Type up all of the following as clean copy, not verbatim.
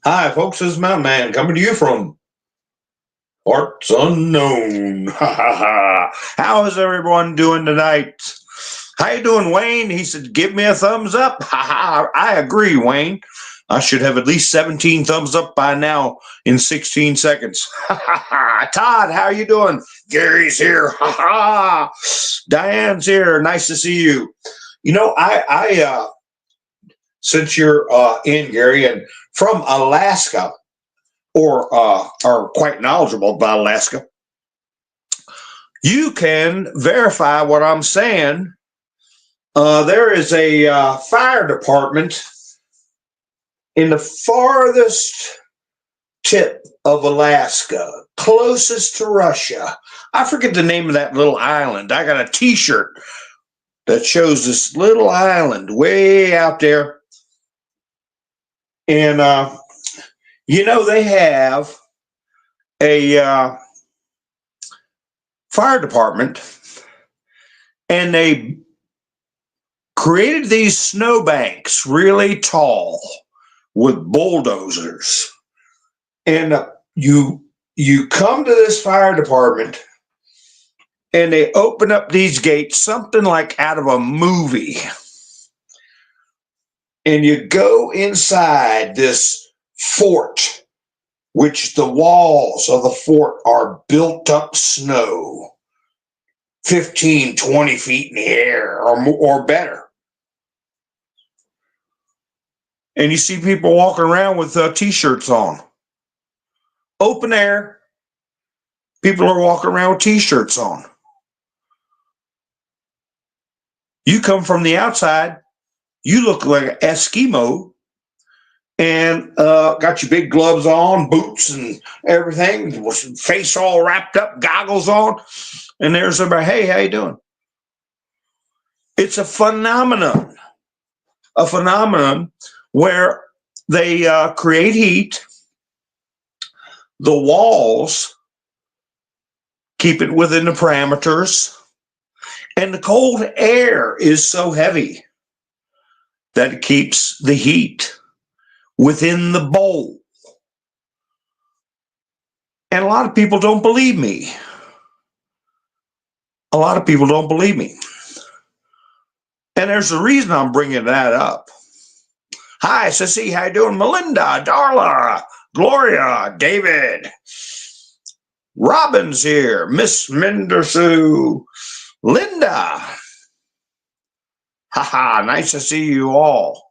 Hi, folks. This is Mountain Man coming to you from parts unknown. Ha ha ha! How is everyone doing tonight? How you doing, Wayne? He said, "Give me a thumbs up." Ha ha! I agree, Wayne. I should have at least 17 thumbs up by now in 16 seconds. Ha ha ha! Todd, how you doing? Gary's here. Ha ha! Diane's here. Nice to see you. Since you're in, Gary, and from Alaska, or are quite knowledgeable about Alaska, you can verify what I'm saying. There is a fire department in the farthest tip of Alaska, closest to Russia. I forget the name of that little island. I got a T-shirt that shows this little island way out there. And, they have a fire department, and they created these snowbanks really tall with bulldozers. And you come to this fire department, and they open up these gates, something like out of a movie. And you go inside this fort, which the walls of the fort are built up snow, 15, 20 feet in the air or better. And you see people walking around with T-shirts on. Open air, people are walking around with T-shirts on. You come from the outside, you look like an Eskimo, and got your big gloves on, boots and everything, face all wrapped up, goggles on, and there's somebody, "Hey, how you doing?" It's a phenomenon where they create heat. The walls keep it within the parameters, and the cold air is so heavy that it keeps the heat within the bowl. And a lot of people don't believe me. And there's a reason I'm bringing that up. Hi, Sissy, how you doing? Melinda, Darla, Gloria, David, Robin's here, Miss Mendersu, Linda. Haha, nice to see you all.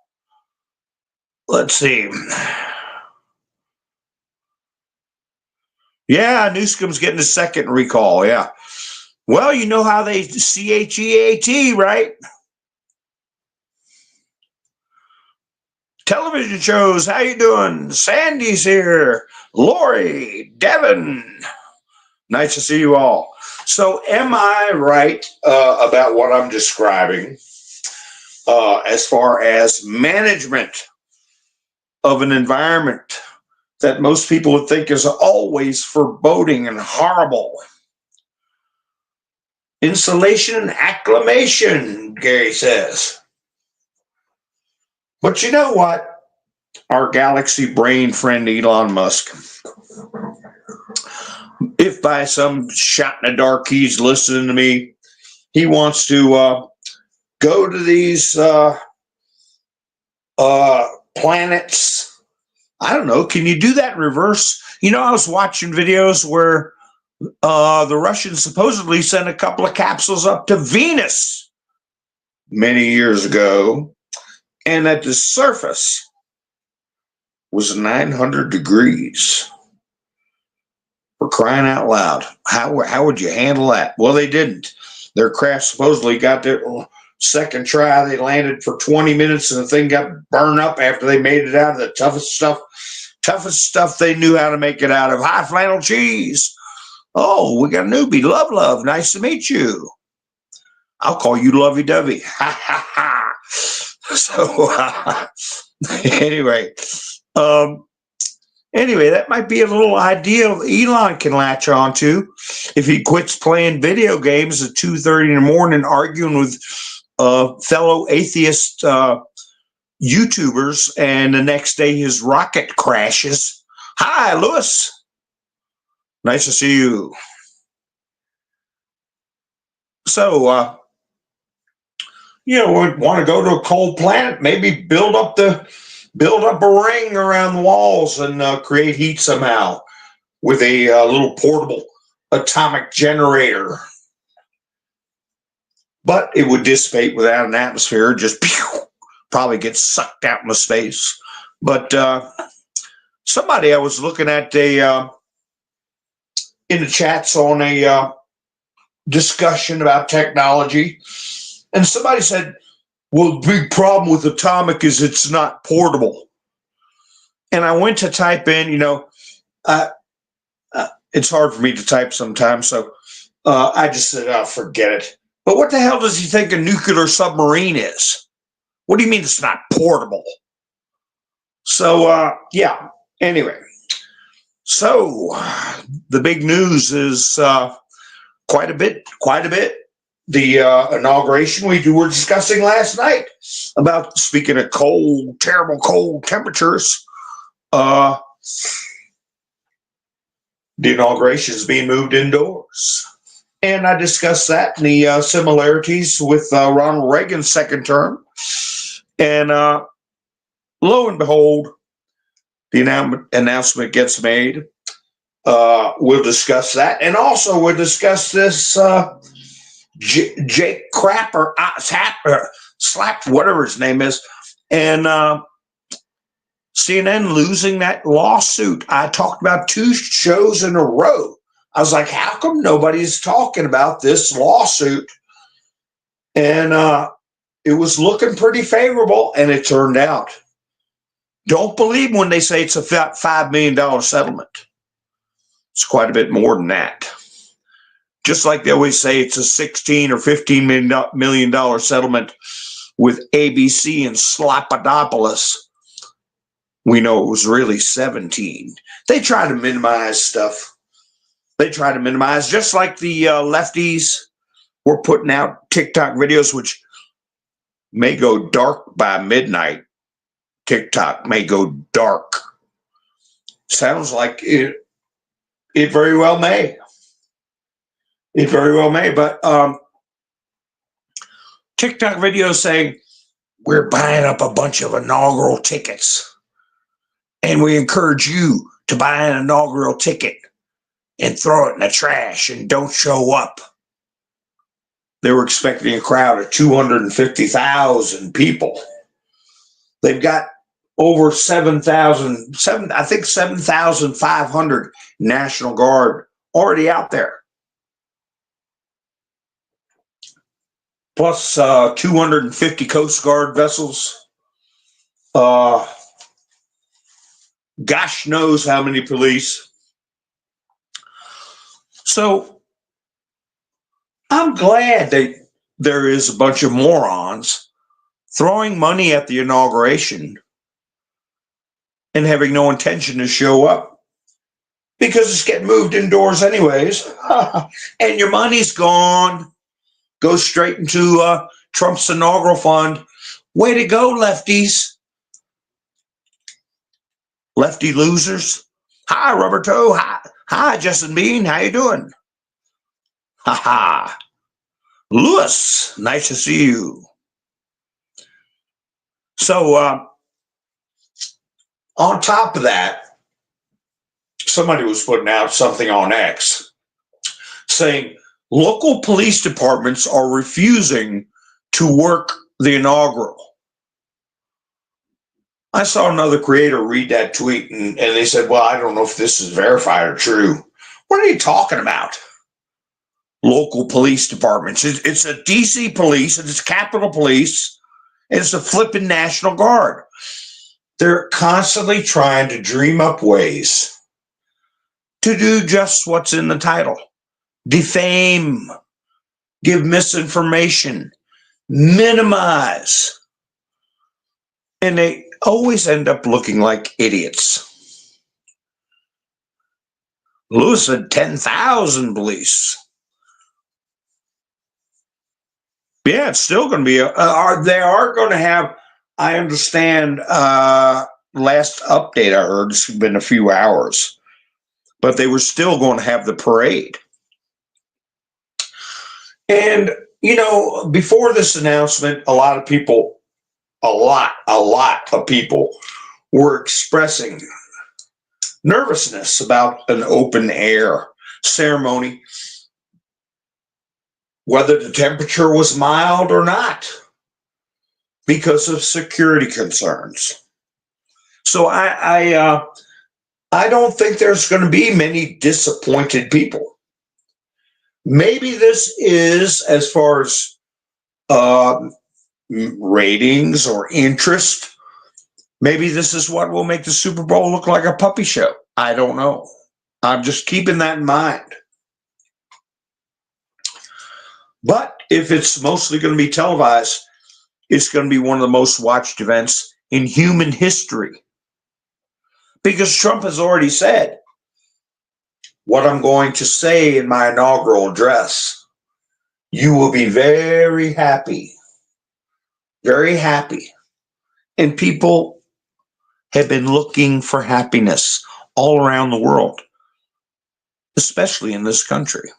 Let's see. Yeah, Newscombe's getting a second recall. Yeah. Well, you know how they CHEAT, right? Television shows, how you doing? Sandy's here. Lori, Devin. Nice to see you all. So am I right about what I'm describing as far as management of an environment that most people would think is always foreboding and horrible? Insulation and acclimation, Gary says. But you know what? Our galaxy brain friend Elon Musk, if by some shot in the dark he's listening to me, he wants to go to these planets. I don't know. Can you do that in reverse? I was watching videos where the Russians supposedly sent a couple of capsules up to Venus many years ago, and at the surface was 900 degrees. For crying out loud. How would you handle that? Well, they didn't. Their craft supposedly got their second try. They landed for 20 minutes and the thing got burned up after they made it out of the toughest stuff they knew how to make it out of. High flannel cheese. Oh, we got a newbie. Love. Nice to meet you. I'll call you lovey-dovey. Ha, ha, ha. So, anyway, that might be a little idea Elon can latch onto if he quits playing video games at 2:30 in the morning, arguing with fellow atheist YouTubers, and the next day his rocket crashes. Hi, Lewis. Nice to see you. So, we want to go to a cold planet, maybe build up a ring around the walls and create heat somehow with a little portable atomic generator. But it would dissipate without an atmosphere, just probably get sucked out into space. But somebody I was looking at in the chats on a discussion about technology, and somebody said, well, the big problem with atomic is it's not portable. And I went to type in, it's hard for me to type sometimes, so I just said, oh, forget it. But what the hell does he think a nuclear submarine is? What do you mean it's not portable? So, anyway. So, the big news is quite a bit. The inauguration we were discussing last night about, speaking of cold, terrible cold temperatures, the inauguration is being moved indoors. And I discussed that and the similarities with Ronald Reagan's second term. And lo and behold, the announcement gets made. We'll discuss that. And also we'll discuss this Jake Crapper, Slap, whatever his name is, and CNN losing that lawsuit. I talked about 2 shows in a row. I was like, how come nobody's talking about this lawsuit? And it was looking pretty favorable, and it turned out. Don't believe when they say it's a $5 million settlement. It's quite a bit more than that. Just like they always say it's a $16 or $15 million settlement with ABC and Slappadopoulos. We know it was really 17. They try to minimize stuff. They try to minimize, just like the lefties were putting out TikTok videos, which may go dark by midnight. TikTok may go dark. Sounds like it very well may. It very well may, but TikTok videos saying, we're buying up a bunch of inaugural tickets, and we encourage you to buy an inaugural ticket and throw it in the trash and don't show up. They were expecting a crowd of 250,000 people. They've got over 7,500 National Guard already out there. Plus 250 Coast Guard vessels. Gosh knows how many police. So I'm glad that there is a bunch of morons throwing money at the inauguration and having no intention to show up, because it's getting moved indoors anyways. And your money's gone. Goes straight into Trump's inaugural fund. Way to go, lefties. Lefty losers. Hi, Rubber Toe. Hi, Justin Bean. How you doing? Ha. Lewis, nice to see you. So, on top of that, somebody was putting out something on X saying local police departments are refusing to work the inaugural. I saw another creator read that tweet, and they said, well, I don't know if this is verified or true. What are you talking about? Local police departments. It's a DC police, and it's Capitol Police, and it's a flipping National Guard. They're constantly trying to dream up ways to do just what's in the title. Defame, give misinformation, minimize. And they always end up looking like idiots. Lewis said 10,000 police. Yeah, it's still going to be, they are going to have I understand. Last update I heard, it's been a few hours, but they were still going to have the parade. And, before this announcement, a lot of people were expressing nervousness about an open air ceremony, whether the temperature was mild or not, because of security concerns. So I don't think there's going to be many disappointed people. Maybe this is, as far as ratings or interest, maybe this is what will make the Super Bowl look like a puppy show. I don't know. I'm just keeping that in mind. But if it's mostly going to be televised, it's going to be one of the most watched events in human history. Because Trump has already said what I'm going to say in my inaugural address. You will be very happy. Very happy. And people have been looking for happiness all around the world, especially in this country.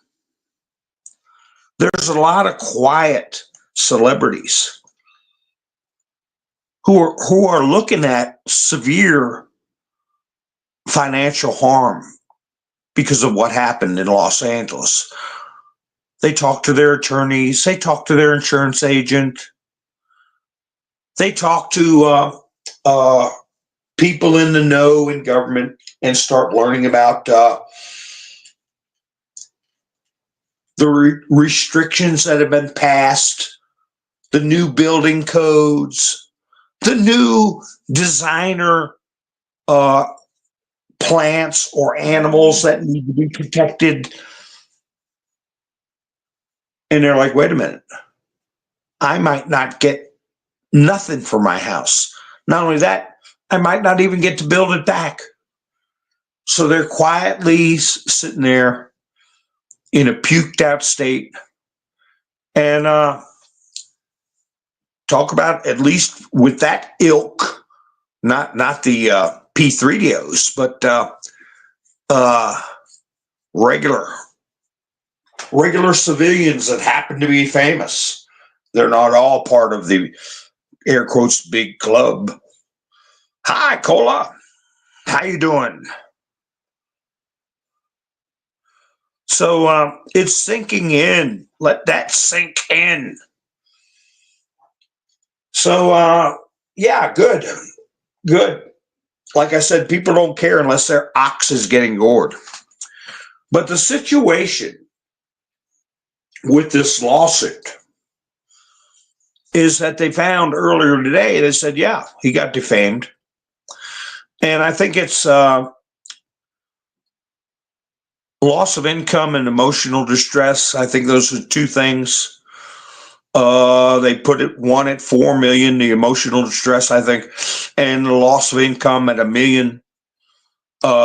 There's a lot of quiet celebrities who are looking at severe financial harm because of what happened in Los Angeles. They talk to their attorneys, they talk to their insurance agent, they talk to people in the know in government and start learning about the restrictions that have been passed, the new building codes, the new designer plants or animals that need to be protected. And they're like, wait a minute, I might not get nothing for my house. Not only that, I might not even get to build it back. So they're quietly sitting there in a puked out state and talk about, at least with that ilk, not the P3DOs, but regular civilians that happen to be famous. They're not all part of the air quotes big club. Hi, Cola. How you doing? So it's sinking in. Let that sink in. So yeah, good. Like I said, people don't care unless their ox is getting gored. But the situation with this lawsuit is that they found earlier today, they said, yeah, he got defamed. And I think it's loss of income and emotional distress. I think those are two things. They put it one at 4 million, the emotional distress, I think, and the loss of income at $1 million.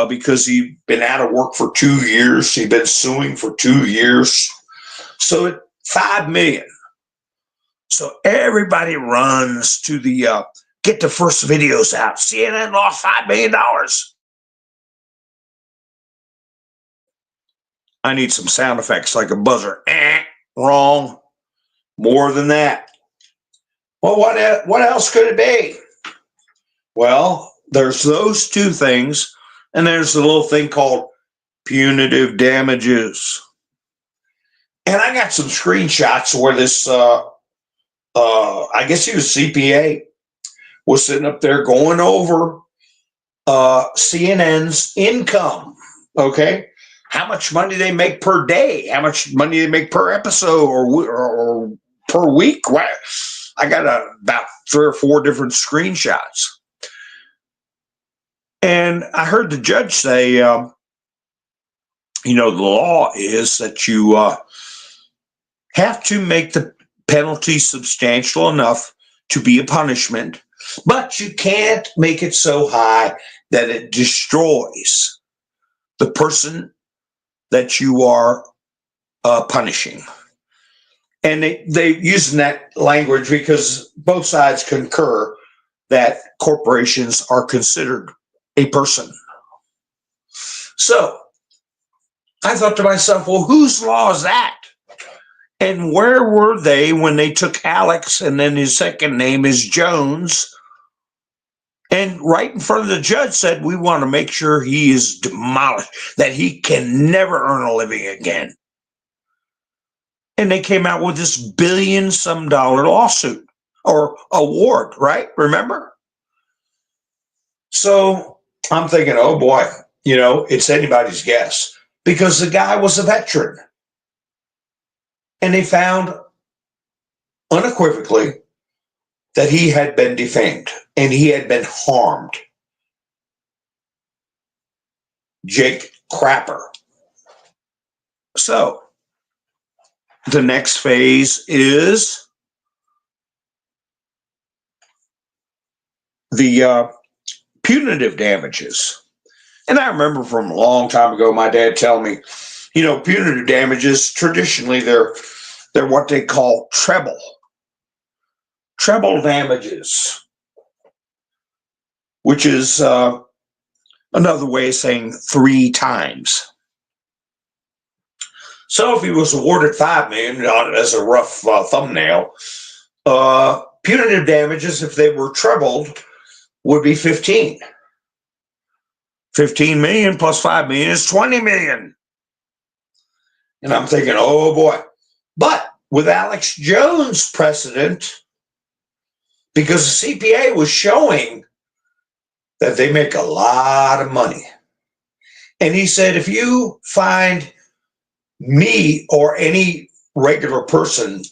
Because he'd been out of work for 2 years. He'd been suing for 2 years. So at 5 million. So everybody runs to the get the first videos out. CNN lost $5 million. I need some sound effects like a buzzer. Wrong. More than that. Well, what else could it be? Well, there's those two things, and there's the little thing called punitive damages. And I got some screenshots where this, I guess he was CPA, was sitting up there going over CNN's income, okay? How much money they make per day, how much money they make per episode or per week. I got about 3 or 4 different screenshots. And I heard the judge say, the law is that you have to make the penalty substantial enough to be a punishment, but you can't make it so high that it destroys the person that you are punishing. And they using that language because both sides concur that corporations are considered a person. So I thought to myself, well, whose law is that? And where were they when they took Alex and then his second name is Jones? And right in front of the judge said, we want to make sure he is demolished, that he can never earn a living again. And they came out with this billion-some-dollar lawsuit or award, right? Remember? So I'm thinking, oh boy, it's anybody's guess, because the guy was a veteran. And they found unequivocally that he had been defamed and he had been harmed. Jake Crapper. So the next phase is the punitive damages. And I remember from a long time ago, my dad telling me, punitive damages, traditionally, they're what they call treble damages, which is another way of saying 3 times. So if he was awarded $5 million, as a rough thumbnail, punitive damages, if they were trebled, would be 15. 15 million plus 5 million is 20 million. And I'm thinking, oh boy. But with Alex Jones' precedent, because the CPA was showing that they make a lot of money. And he said, if you find me or any regular person,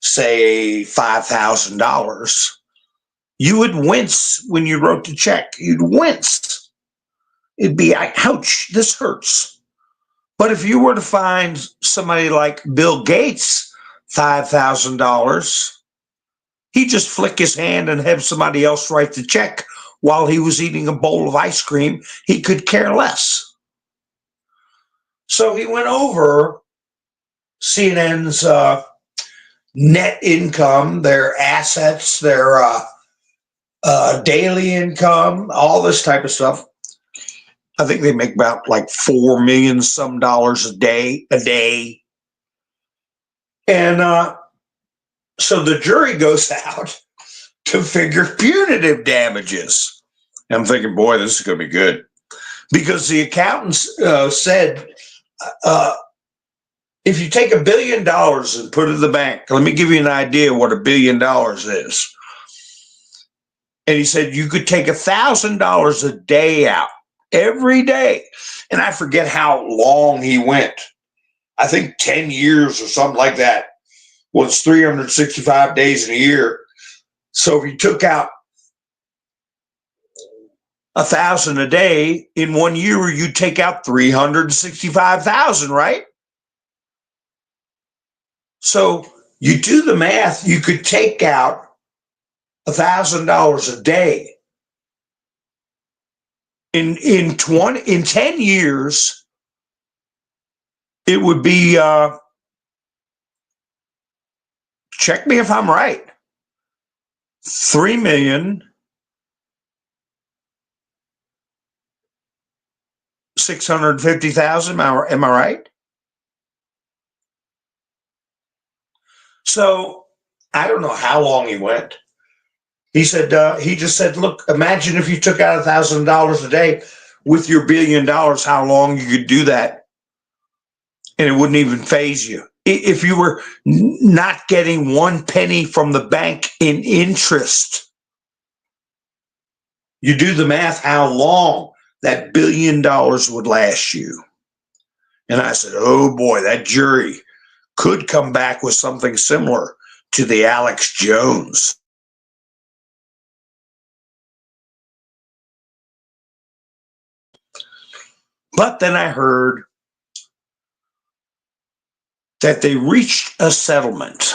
say $5,000, you would wince when you wrote the check. You'd wince. It'd be like, ouch, this hurts. But if you were to find somebody like Bill Gates $5,000, he'd just flick his hand and have somebody else write the check while he was eating a bowl of ice cream. He could care less. So he went over CNN's net income, their assets, their daily income, all this type of stuff. I think they make about like $4 million some dollars a day. And so the jury goes out to figure punitive damages. And I'm thinking, boy, this is going to be good. Because the accountants said, if you take $1 billion and put it in the bank, let me give you an idea what $1 billion is. And he said you could take $1,000 a day out every day. And I forget how long he went. I think 10 years or something like that. Was 365 days in a year. So if you took out 1,000 a day in 1 year, you take out 365,000, right? So you do the math, you could take out $1,000 a day. In 10 years, it would be, check me if I'm right, 3,650,000. Am I right? So I don't know how long he went. He said, he just said, look, imagine if you took out $1,000 a day with your $1 billion, how long you could do that. And it wouldn't even faze you. If you were not getting 1 penny from the bank in interest, you do the math, how long that $1 billion would last you. And I said, oh boy, that jury could come back with something similar to the Alex Jones. But then I heard that they reached a settlement.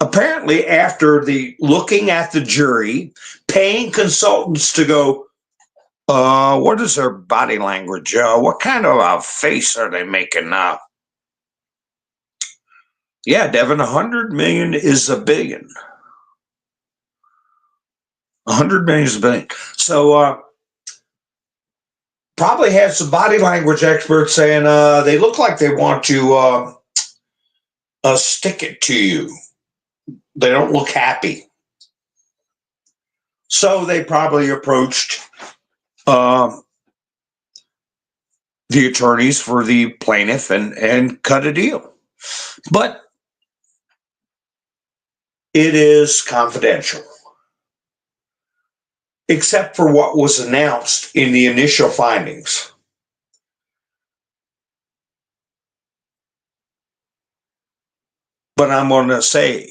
Apparently, after looking at the jury, paying consultants to go, what is their body language? What kind of a face are they making now? Yeah, Devin, 100 million is $1 billion. 100 million is a billion. So probably had some body language experts saying they look like they want to stick it to you. They don't look happy. So they probably approached the attorneys for the plaintiff and cut a deal. But it is confidential, except for what was announced in the initial findings. But I'm going to say,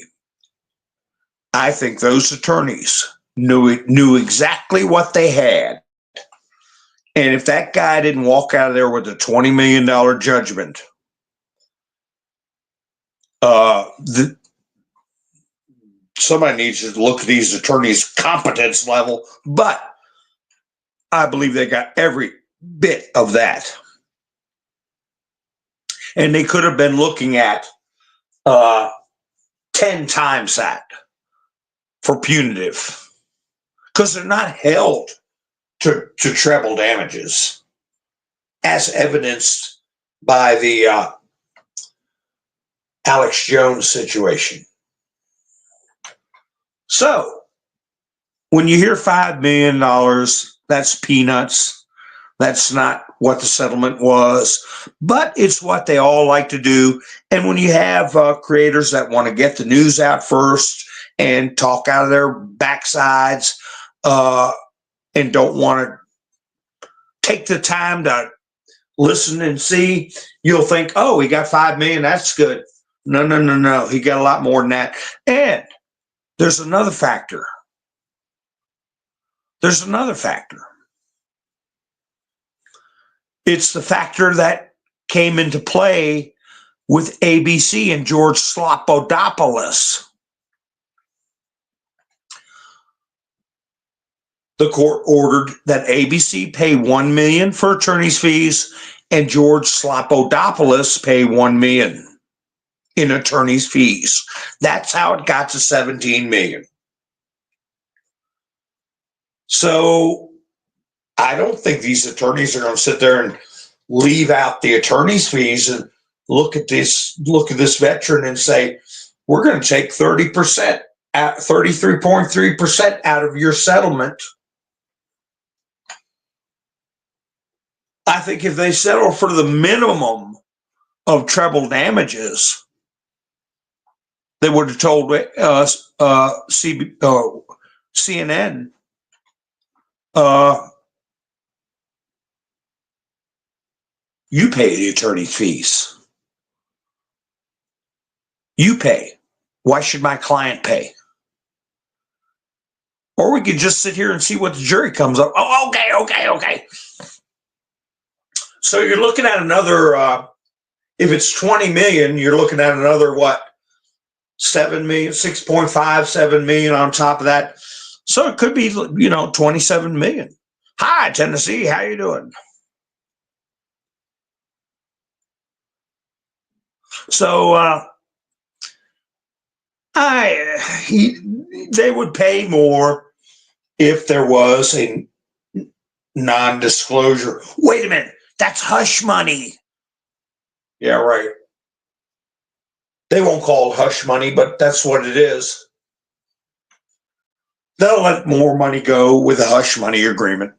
I think those attorneys knew exactly what they had. And if that guy didn't walk out of there with a $20 million judgment, somebody needs to look at these attorneys' competence level. But I believe they got every bit of that. And they could have been looking at 10 times that for punitive, because they're not held to treble damages, as evidenced by the Alex Jones situation. So when you hear $5 million, that's peanuts. That's not what the settlement was, but it's what they all like to do. And when you have creators that want to get the news out first and talk out of their backsides and don't want to take the time to listen and see, you'll think, oh, he got $5 million. That's good. No. He got a lot more than that. And there's another factor. It's the factor that came into play with ABC and George Slopodopoulos. The court ordered that ABC pay $1 million for attorney's fees and George Slopodopoulos pay $1 million in attorney's fees. That's how it got to $17 million. So I don't think these attorneys are going to sit there and leave out the attorney's fees and look at this veteran and say, we're going to take 30%, 33.3% out of your settlement. I think if they settle for the minimum of treble damages, they would have told CNN, you pay the attorney's fees. You pay. Why should my client pay? Or we could just sit here and see what the jury comes up. Oh, okay. So you're looking at another, if it's 20 million, you're looking at another, what, 7 million, 6.5, 7 million on top of that. So it could be, 27 million. Hi, Tennessee, how you doing? So they would pay more if there was a non-disclosure. Wait a minute, that's hush money. Yeah, right. They won't call it hush money, but that's what it is. They'll let more money go with a hush money agreement.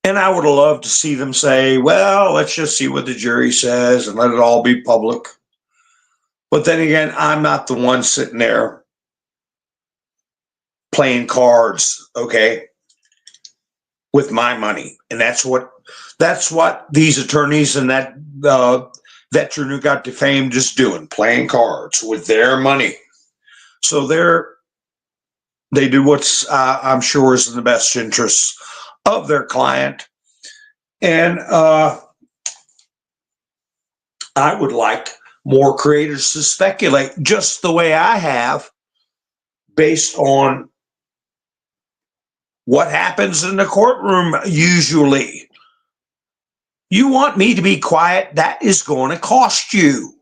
And I would have loved to see them say, well, let's just see what the jury says and let it all be public. But then again, I'm not the one sitting there playing cards, okay, with my money. And that's what these attorneys and that veteran who got defamed is doing, playing cards with their money. So they do what's I'm sure is in the best interest of their client. And I would like more creators to speculate just the way I have, based on what happens in the courtroom usually. You want me to be quiet, that is going to cost you.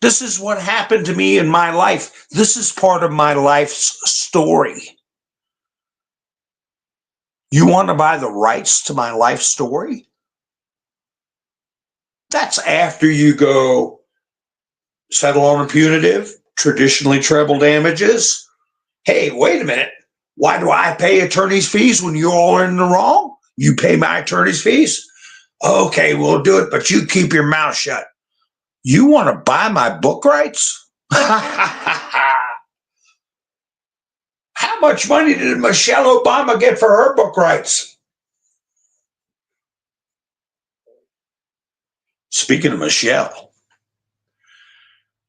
This is what happened to me in my life. This is part of my life's story. You want to buy the rights to my life story? That's after you go settle on a punitive, traditionally treble damages. Hey, wait a minute. Why do I pay attorney's fees when you all are in the wrong? You pay my attorney's fees? Okay, we'll do it, but you keep your mouth shut. You want to buy my book rights? How much money did Michelle Obama get for her book rights? Speaking of Michelle,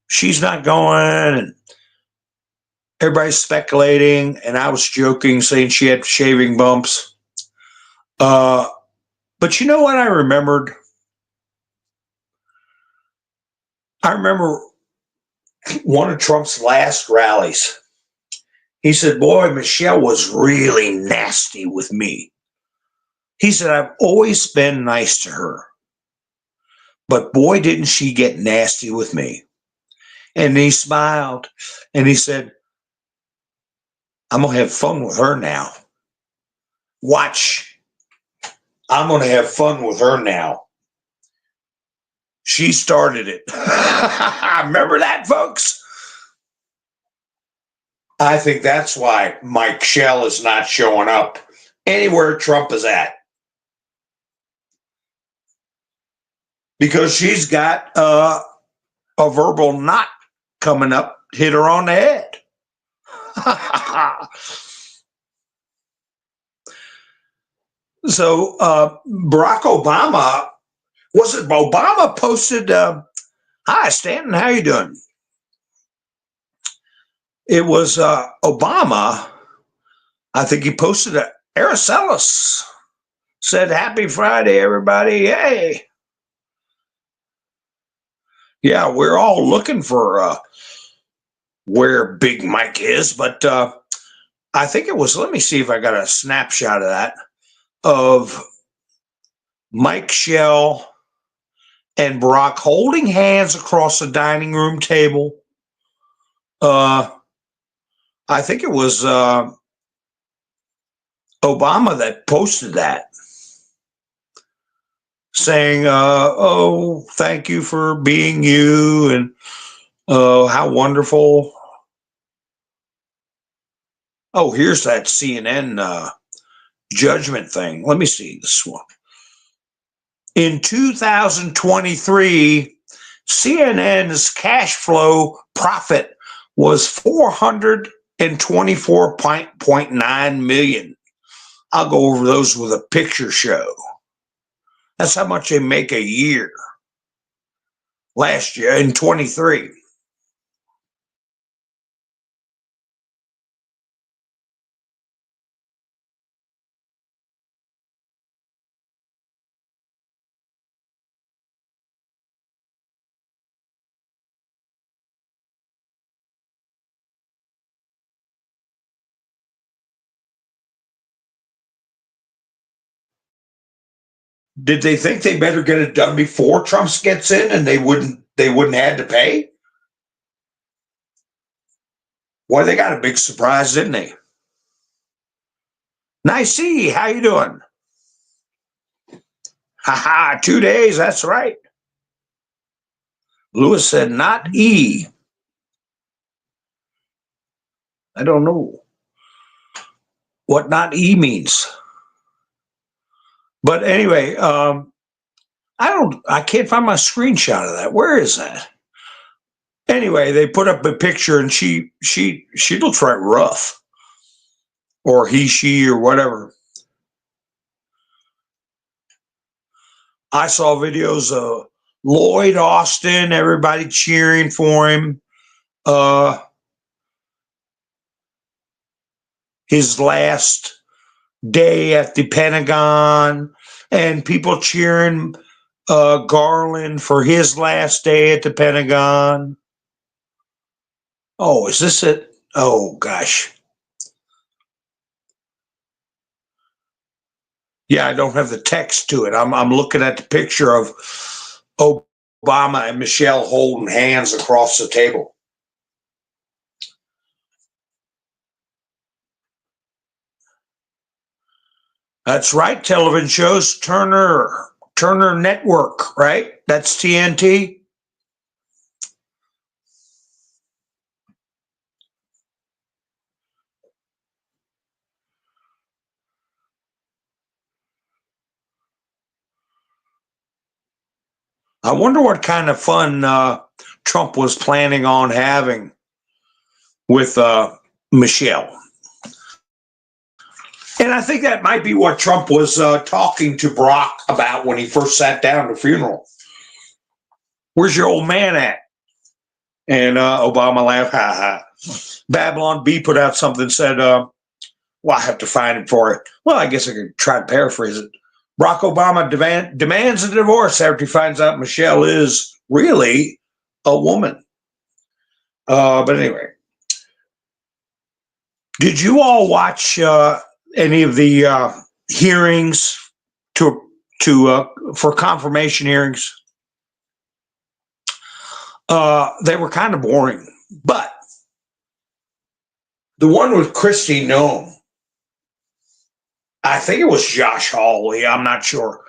she's not going, and everybody's speculating, and I was joking, saying she had shaving bumps. But you know what I remembered? I remember one of Trump's last rallies. He said, boy, Michelle was really nasty with me. He said, I've always been nice to her. But boy, didn't she get nasty with me. And he smiled and he said, I'm going to have fun with her now. Watch. I'm going to have fun with her now. She started it. Remember that, folks? I think that's why Mike Shell is not showing up anywhere Trump is at. Because she's got a verbal knot coming up, hit her on the head. So Barack Obama, was it Obama posted, hi, Stanton, how you doing? It was Obama, I think he posted it. Araceli said, happy Friday, everybody. Hey. Yeah, we're all looking for where Big Mike is, but I think it was, let me see if I got a snapshot of that, of Mike Shell and Barack holding hands across the dining room table. I think it was Obama that posted that, saying, oh, thank you for being you, and how wonderful. Oh, here's that CNN judgment thing. Let me see this one. In 2023, CNN's cash flow profit was $424.9 million. I'll go over those with a picture show. That's how much they make a year. Last year in 23. Did they think they better get it done before Trump gets in, and they wouldn't have to pay? Well, they got a big surprise, didn't they? Nice see, how you doing? Ha 2 days, that's right. Lewis said, not E. I don't know what not E means. But anyway, I can't find my screenshot of that. Where is that? Anyway, they put up a picture, and she looks right rough, or he, she, or whatever. I saw videos of Lloyd Austin, everybody cheering for him. His last day at the Pentagon, and people cheering Garland for his last day at the Pentagon. Oh, is this it? Oh, gosh. Yeah, I don't have the text to it. I'm looking at the picture of Obama and Michelle holding hands across the table. That's right. Television shows Turner Network, right? That's TNT. I wonder what kind of fun Trump was planning on having with Michelle. And I think that might be what Trump was talking to Barack about when he first sat down at the funeral. Where's your old man at? And Obama laughed, ha ha. Babylon B put out something, said, well, I have to find it for it. Well, I guess I could try to paraphrase it. Barack Obama demands a divorce after he finds out Michelle is really a woman. But anyway, did you all watch any of the hearings for confirmation hearings? They were kind of boring, but the one with Kristi Noem, I think it was Josh Hawley, I'm not sure.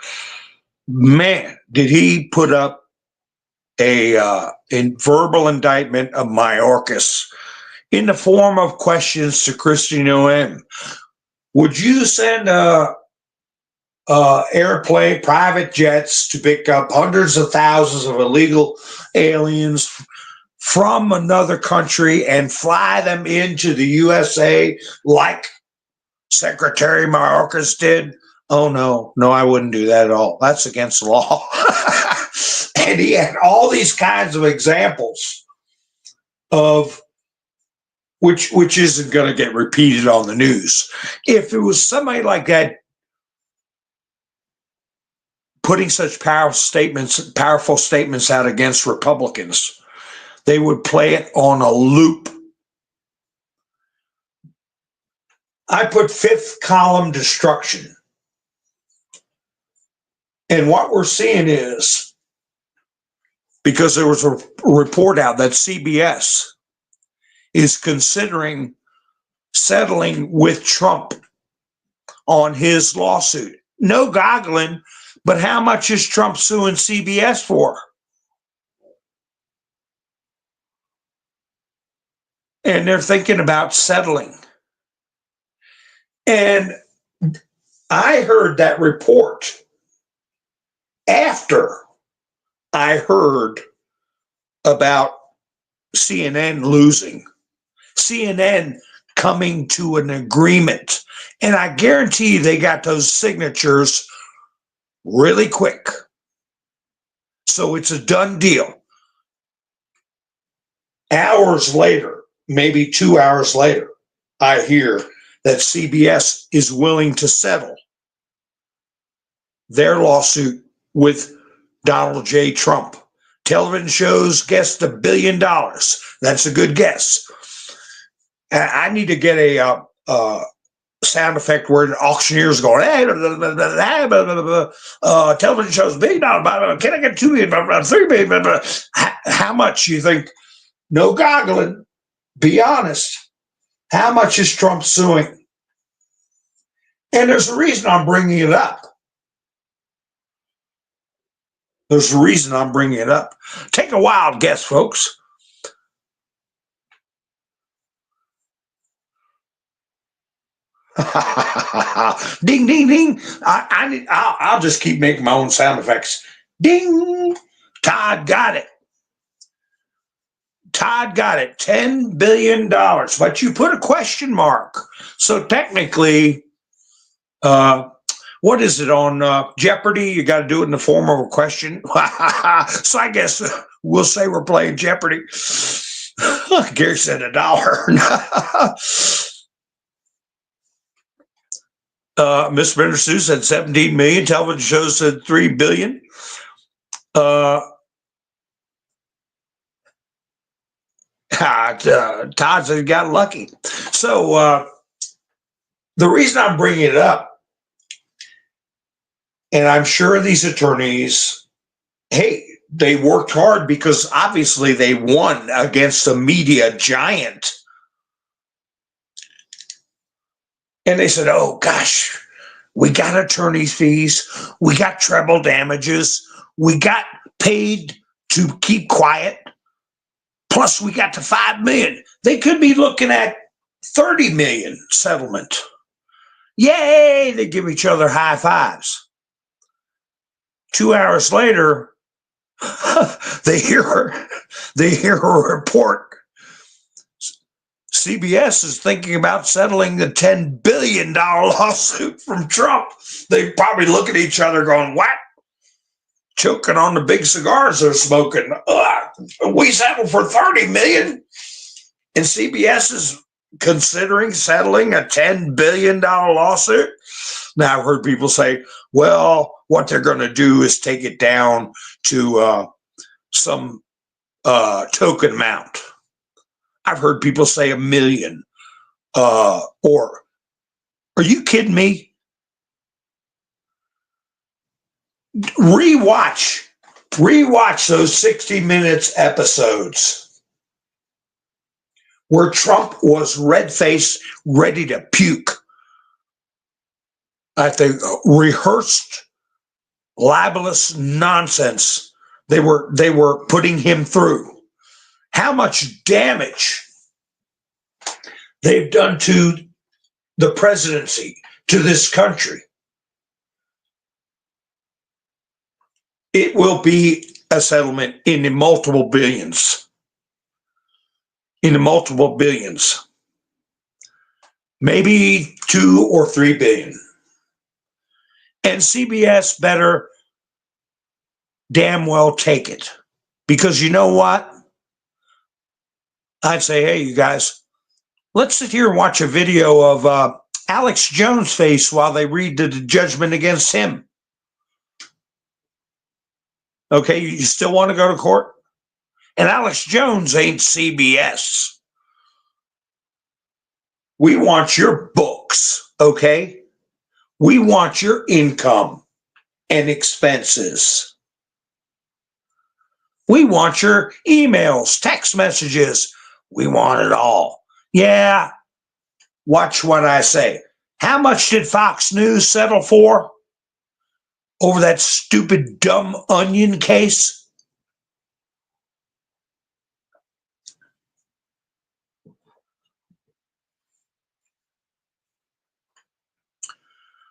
Man, did he put up a verbal indictment of Mayorkas in the form of questions to Kristi Noem. Would you send airplane, private jets to pick up hundreds of thousands of illegal aliens from another country and fly them into the USA like Secretary Mayorkas did? Oh, no, I wouldn't do that at all. That's against the law. And he had all these kinds of examples of which isn't going to get repeated on the news. If it was somebody like that putting such powerful statements out against Republicans, they would play it on a loop. I put fifth column destruction. And what we're seeing is, because there was a report out that CBS is considering settling with Trump on his lawsuit. No goggling, but how much is Trump suing CBS for? And they're thinking about settling. And I heard that report after I heard about CNN losing, CNN coming to an agreement. And I guarantee you they got those signatures really quick. So it's a done deal. Hours later, maybe 2 hours later, I hear that CBS is willing to settle their lawsuit with Donald J. Trump. Television shows guessed $1 billion. That's a good guess. I need to get a sound effect where the auctioneer's going, hey, television shows $1 billion. Can I get $2 billion, $3 billion? How much you think? No goggling. Be honest. How much is Trump suing? And there's a reason I'm bringing it up. There's a reason I'm bringing it up. Take a wild guess, folks. Ding, ding, ding. I'll just keep making my own sound effects. Ding. Todd got it. Todd got it. $10 billion. But you put a question mark. So technically, what is it on Jeopardy? You got to do it in the form of a question. So I guess we'll say we're playing Jeopardy. Gary said $1. Miss Brenda Sue said 17 million. Television shows said 3 billion. Todd said he got lucky. So the reason I'm bringing it up, and I'm sure these attorneys, hey, they worked hard because obviously they won against a media giant. And they said, oh, gosh, we got attorney's fees. We got treble damages. We got paid to keep quiet. Plus, we got to $5 million. They could be looking at $30 million settlement. Yay! They give each other high fives. 2 hours later, they hear a report. CBS is thinking about settling the $10 billion lawsuit from Trump. They probably look at each other going, what? Choking on the big cigars they're smoking. We settled for $30 million, and CBS is considering settling a $10 billion lawsuit. Now, I've heard people say, well, what they're going to do is take it down to some token amount. I've heard people say $1 million. Or, are you kidding me? Rewatch those 60 Minutes episodes where Trump was red-faced, ready to puke at the rehearsed libelous nonsense they were putting him through. How much damage they've done to the presidency, to this country. It will be a settlement in the multiple billions. In the multiple billions. Maybe 2 or 3 billion. And CBS better damn well take it. Because you know what? I'd say, hey, you guys, let's sit here and watch a video of Alex Jones' face while they read the judgment against him. Okay, you still want to go to court? And Alex Jones ain't CBS. We want your books, okay? We want your income and expenses. We want your emails, text messages. We want it all. Yeah, watch what I say. How much did Fox News settle for over that stupid, dumb onion case?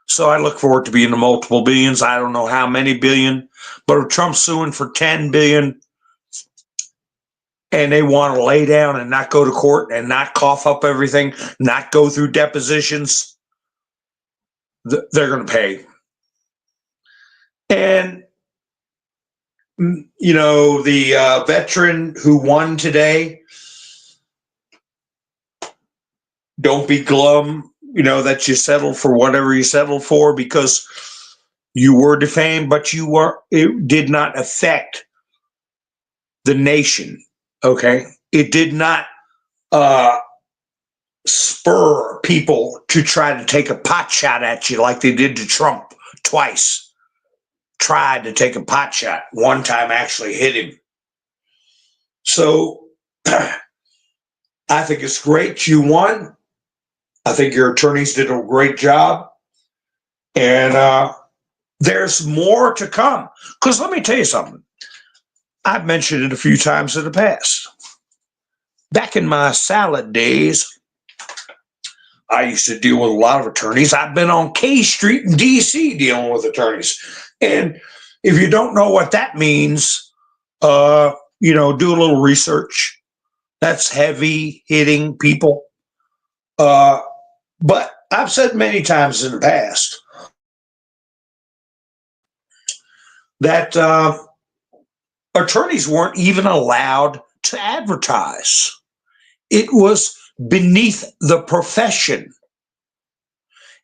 So I look forward to being the multiple billions. I don't know how many billion, but if Trump's suing for 10 billion and they want to lay down and not go to court and not cough up everything, not go through depositions, they're going to pay. And, you know, the veteran who won today, don't be glum, you know, that you settled for whatever you settled for because you were defamed, but it did not affect the nation. Okay. It did not spur people to try to take a pot shot at you like they did to Trump twice. Tried to take a pot shot. One time actually hit him. So I think it's great you won. I think your attorneys did a great job. And there's more to come. Because let me tell you something. I've mentioned it a few times in the past. Back in my salad days, I used to deal with a lot of attorneys. I've been on K Street in D.C. dealing with attorneys. And if you don't know what that means, you know, do a little research. That's heavy hitting people. But I've said many times in the past that attorneys weren't even allowed to advertise. It was beneath the profession.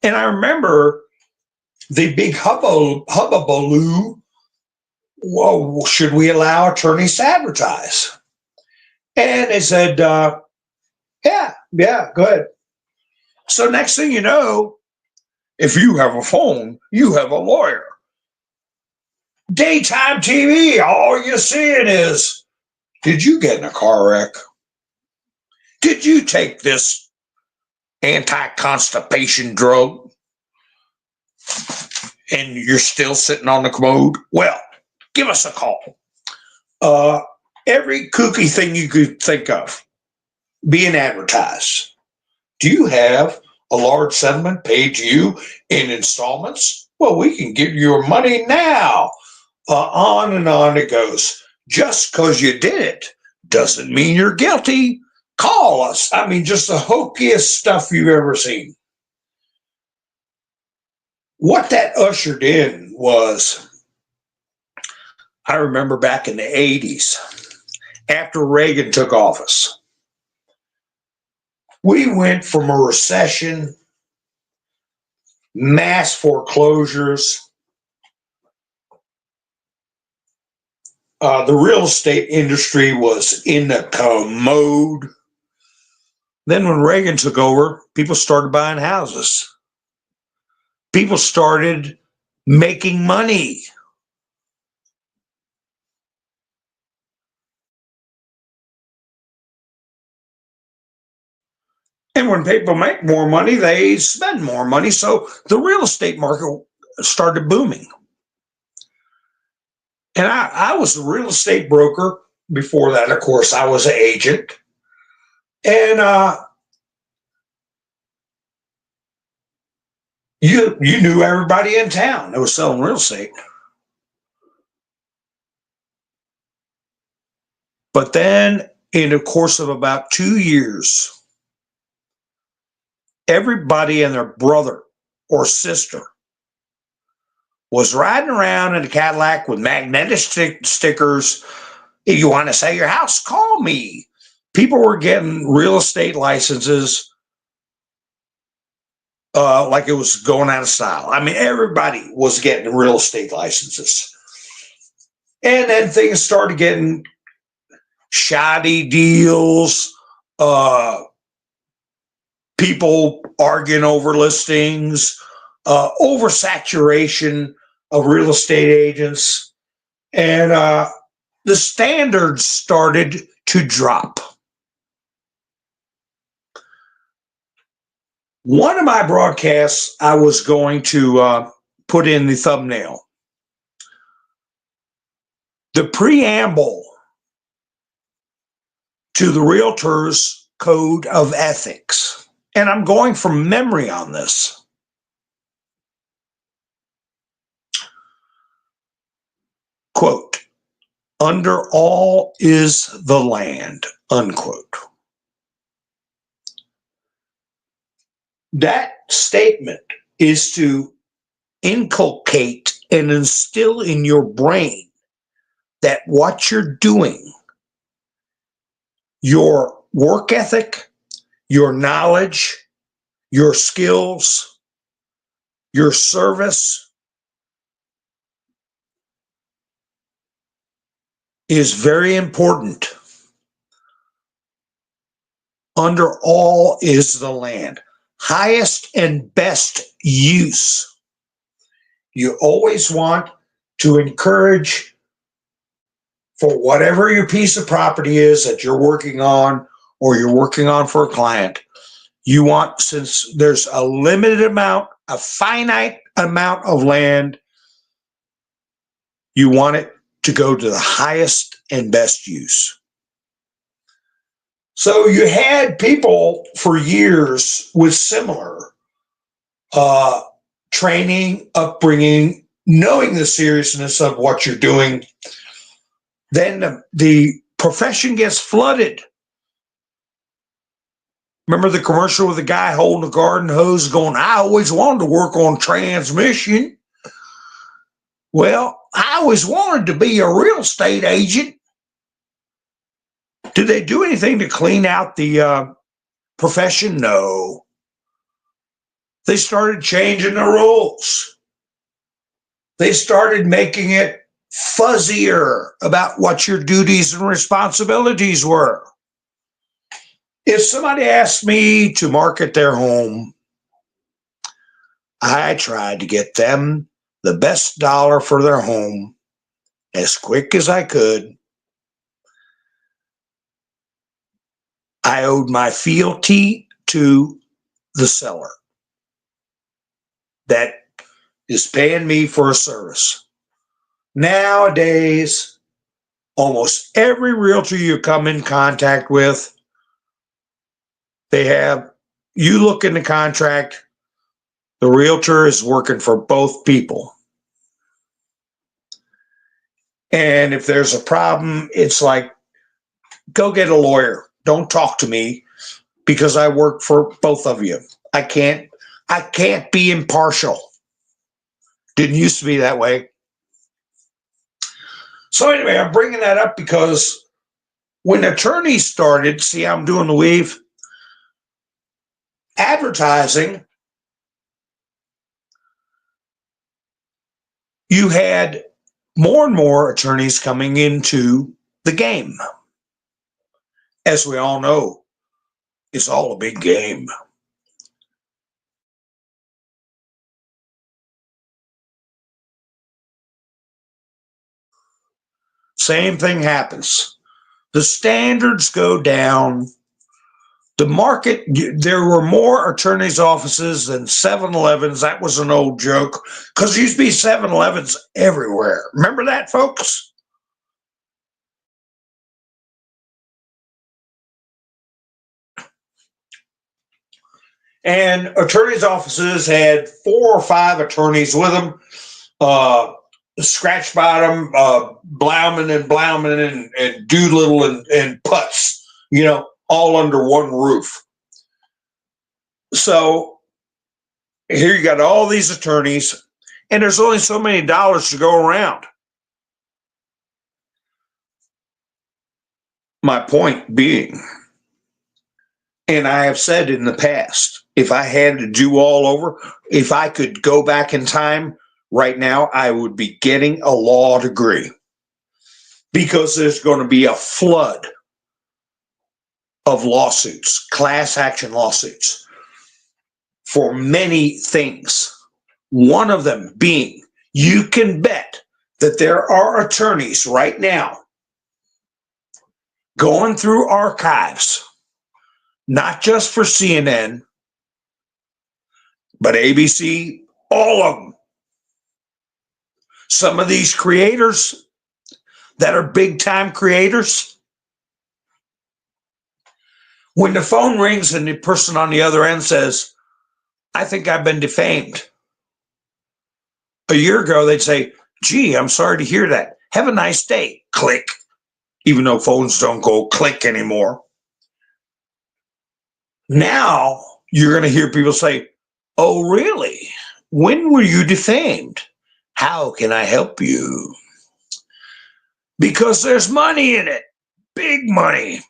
And I remember the big hubbubaloo, well, should we allow attorneys to advertise? And they said, yeah, go ahead. So next thing you know, if you have a phone, you have a lawyer. Daytime TV, all you're seeing is, did you get in a car wreck? Did you take this anti-constipation drug and you're still sitting on the commode? Well, give us a call. Every kooky thing you could think of being advertised. Do you have a large settlement paid to you in installments? Well, we can give you your money now. On and on it goes. Just because you did it doesn't mean you're guilty. Call us. I mean, just the hokiest stuff you've ever seen. What that ushered in was, I remember back in the 80s, after Reagan took office, we went from a recession, mass foreclosures. The real estate industry was in the commode. Then when Reagan took over, people started buying houses. People started making money. And when people make more money, they spend more money. So the real estate market started booming. And I was a real estate broker. Before that, of course, I was an agent. And you knew everybody in town that was selling real estate. But then in the course of about 2 years, everybody and their brother or sister was riding around in a Cadillac with magnetic stickers. If you want to sell your house, call me. People were getting real estate licenses like it was going out of style. I mean, everybody was getting real estate licenses. And then things started getting shoddy deals, people arguing over listings, oversaturation of real estate agents, and the standards started to drop. One of my broadcasts, I was going to put in the thumbnail. The preamble to the Realtors Code of Ethics. And I'm going from memory on this. Quote, under all is the land, unquote. That statement is to inculcate and instill in your brain that what you're doing, your work ethic, your knowledge, your skills, your service is very important. Under all is the land. Highest and best use. You always want to encourage, for whatever your piece of property is that you're working on or you're working on for a client, you want, since there's a limited amount, a finite amount of land, you want it to go to the highest and best use. So you had people for years with similar training, upbringing, knowing the seriousness of what you're doing. Then the profession gets flooded. Remember the commercial with the guy holding a garden hose going, I always wanted to work on transmission. Well, I always wanted to be a real estate agent. Did they do anything to clean out the profession? No. They started changing the rules. They started making it fuzzier about what your duties and responsibilities were. If somebody asked me to market their home, I tried to get them the best dollar for their home as quick as I could. I owed my fealty to the seller that is paying me for a service. Nowadays, almost every realtor you come in contact with, they have, you look in the contract, the realtor is working for both people. And if there's a problem, it's like, go get a lawyer. Don't talk to me because I work for both of you. I can't be impartial. Didn't used to be that way. So anyway, I'm bringing that up because when attorneys started, see how I'm doing the weave? Advertising, you had more and more attorneys coming into the game. As we all know, it's all a big game. Same thing happens. The standards go down. The market, there were more attorneys' offices than 7-Elevens. That was an old joke because there used to be 7-Elevens everywhere. Remember that, folks? And attorneys' offices had 4 or 5 attorneys with them. Scratch Bottom, Blauman and Doolittle and Putz, all under one roof. So here you got all these attorneys, and there's only so many dollars to go around. My point being, and I have said in the past, if I had to do all over, if I could go back in time right now, I would be getting a law degree because there's going to be a flood of lawsuits, class action lawsuits for many things. One of them being, you can bet that there are attorneys right now going through archives, not just for CNN, but ABC, all of them. Some of these creators that are big time creators, when the phone rings and the person on the other end says, I think I've been defamed. A year ago, they'd say, gee, I'm sorry to hear that. Have a nice day. Click. Even though phones don't go click anymore. Now you're going to hear people say, oh, really? When were you defamed? How can I help you? Because there's money in it. Big money.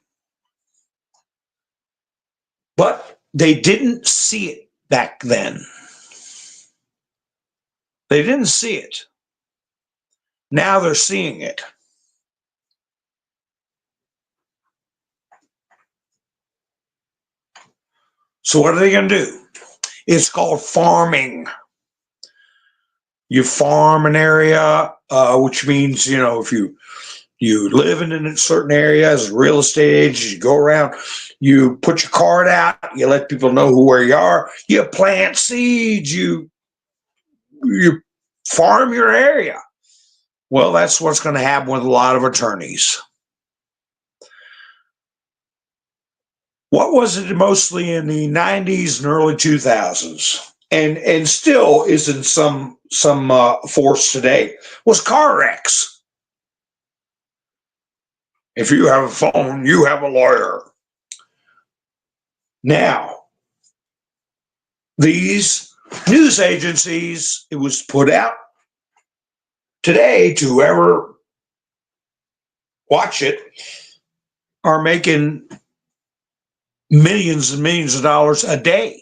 But they didn't see it back then. They didn't see it. Now they're seeing it. So what are they going to do? It's called farming. You farm an area, which means, if you live in a certain area as a real estate agent, you go around, you put your card out, you let people know where you are, you plant seeds, you farm your area. Well, that's what's going to happen with a lot of attorneys. What was it mostly in the 90s and early 2000s, and still is in some force today, was car wrecks. If you have a phone, you have a lawyer. Now, these news agencies, it was put out today to whoever watch it, are making millions and millions of dollars a day.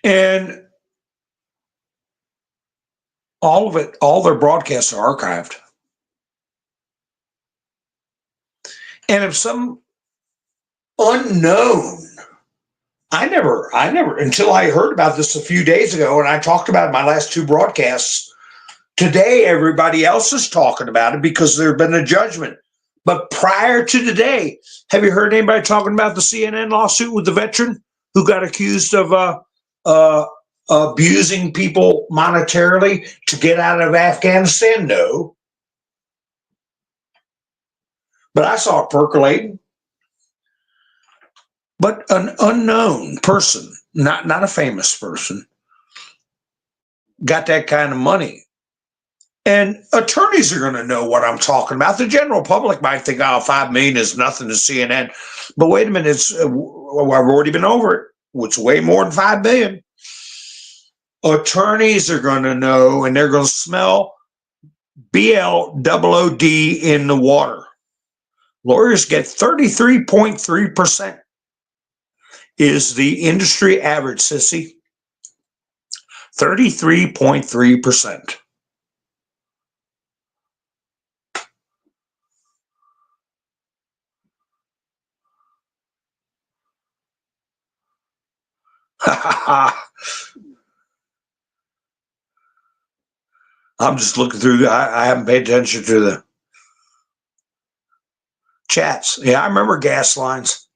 And all of it, all their broadcasts are archived. And if some unknown I never, until I heard about this a few days ago, and I talked about it in my last two broadcasts. Today, everybody else is talking about it because there's been a judgment. But prior to today, have you heard anybody talking about the CNN lawsuit with the veteran who got accused of abusing people monetarily to get out of Afghanistan? No. But I saw it percolating. But an unknown person, not a famous person, got that kind of money. And attorneys are going to know what I'm talking about. The general public might think, oh, 5 million is nothing to CNN. But wait a minute, I've already been over it. It's way more than 5 million. Attorneys are going to know, and they're going to smell BLOOD in the water. Lawyers get 33.3% is the industry average, sissy. 33.3%. I'm just looking through. I haven't paid attention to the chats. Yeah, I remember gas lines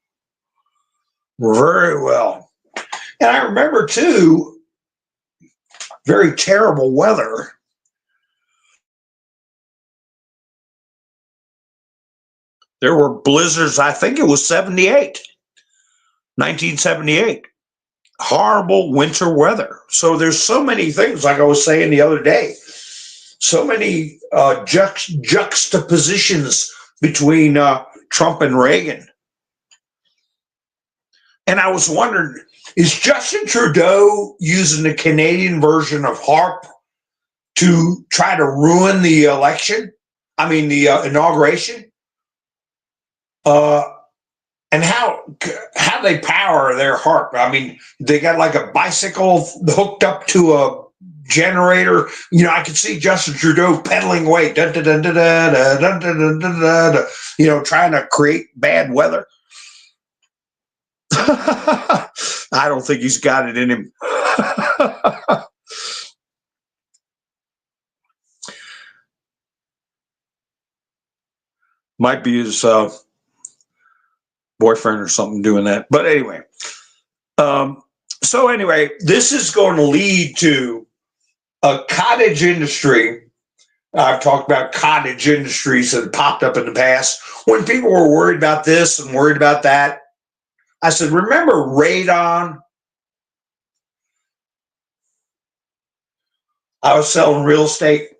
very well. And I remember, too, very terrible weather. There were blizzards, I think it was 1978. Horrible winter weather. So there's so many things, like I was saying the other day, so many juxtapositions between Trump and Reagan. And I was wondering, is Justin Trudeau using the Canadian version of HARP to try to ruin the election? I mean, the inauguration? And how they power their HARP? I mean, they got like a bicycle hooked up to a generator. You know, I could see Justin Trudeau pedaling away, trying to create bad weather. I don't think he's got it in him. Might be his boyfriend or something doing that. But anyway, this is going to lead to a cottage industry. I've talked about cottage industries that popped up in the past. When people were worried about this and worried about that, I said, remember radon? I was selling real estate,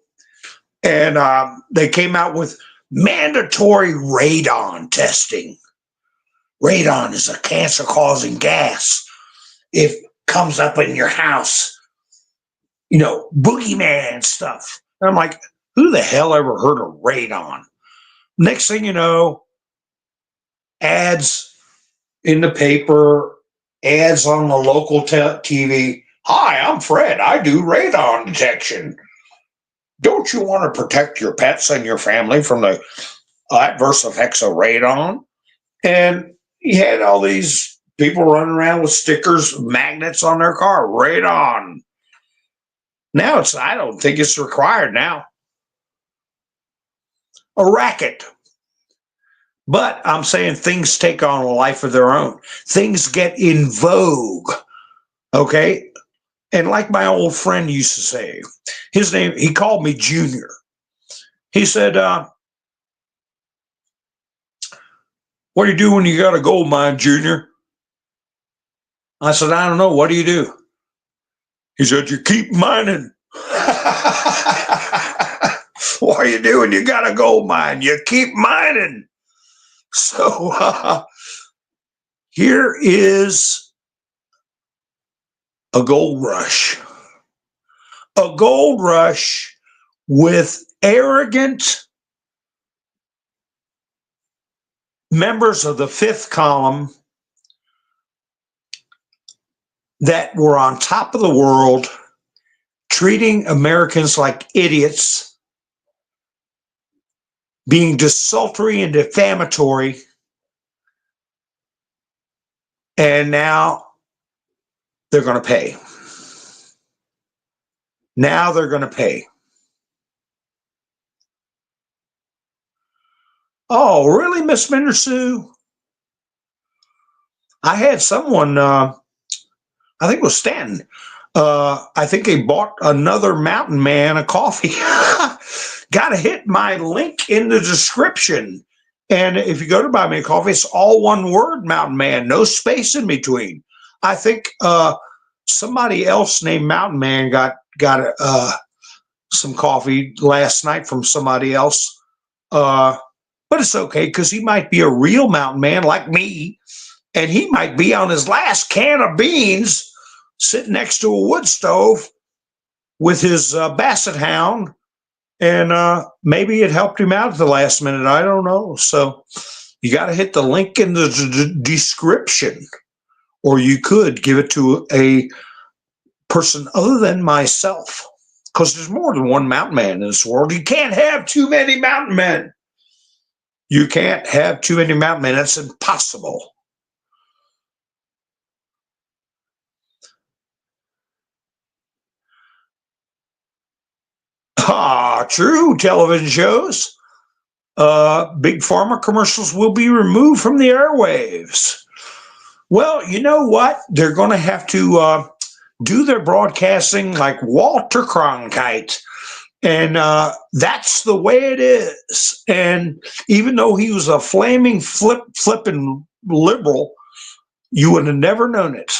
and they came out with mandatory radon testing. Radon is a cancer-causing gas. It comes up in your house, boogeyman stuff. And I'm like, who the hell ever heard of radon? Next thing you know, ads in the paper, ads on the local TV. Hi, I'm Fred. I do radon detection. Don't you want to protect your pets and your family from the adverse effects of radon? And you had all these people running around with stickers, magnets on their car, radon. Now I don't think it's required now. A racket. But I'm saying things take on a life of their own. Things get in vogue. Okay? And like my old friend used to say, his name, he called me Junior. He said, what do you do when you got a gold mine, Junior? I said, I don't know. What do you do? He said, you keep mining. What are you doing? You got a gold mine. You keep mining. So here is a gold rush. A gold rush with arrogant members of the fifth column that were on top of the world, treating Americans like idiots, being desultory and defamatory. And now they're going to pay. Now they're going to pay. Oh, really, Miss Minter Sue? I had someone, I think it was Stanton. I think they bought another Mountain Man a coffee. Got to hit my link in the description. And if you go to buy me a coffee, it's all one word, Mountain Man, no space in between. I think somebody else named Mountain Man got some coffee last night from somebody else. But it's okay because he might be a real Mountain Man like me, and he might be on his last can of beans sitting next to a wood stove with his basset hound, and maybe it helped him out at the last minute. I don't know. So you got to hit the link in the description, or you could give it to a person other than myself, because there's more than one Mountain Man in this world. You can't have too many Mountain Men. You can't have too many Mountain Men. That's impossible. True. Television shows. Big pharma commercials will be removed from the airwaves. Well, you know what? They're going to have to do their broadcasting like Walter Cronkite. And that's the way it is. And even though he was a flaming flipping liberal, you would have never known it.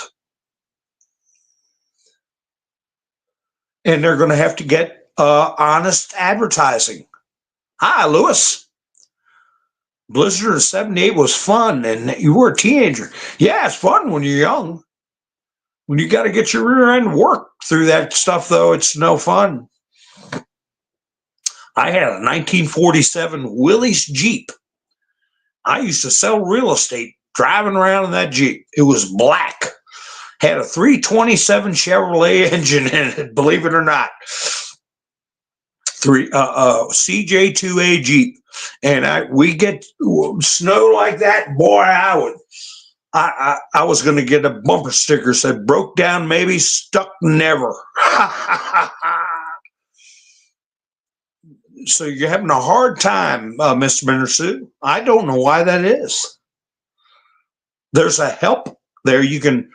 And they're going to have to get honest advertising. Hi, Lewis. Blizzard of 78 was fun, and you were a teenager. Yeah, it's fun when you're young. When you got to get your rear end worked through that stuff, though, it's no fun. I had a 1947 Willys Jeep. I used to sell real estate driving around in that Jeep. It was black. Had a 327 Chevrolet engine in it, believe it or not. CJ2A Jeep. And we get snow like that, boy, I was going to get a bumper sticker said broke down maybe, stuck never. So you're having a hard time, Mr. Minter Sue. I don't know why that is. There's a help there. You can,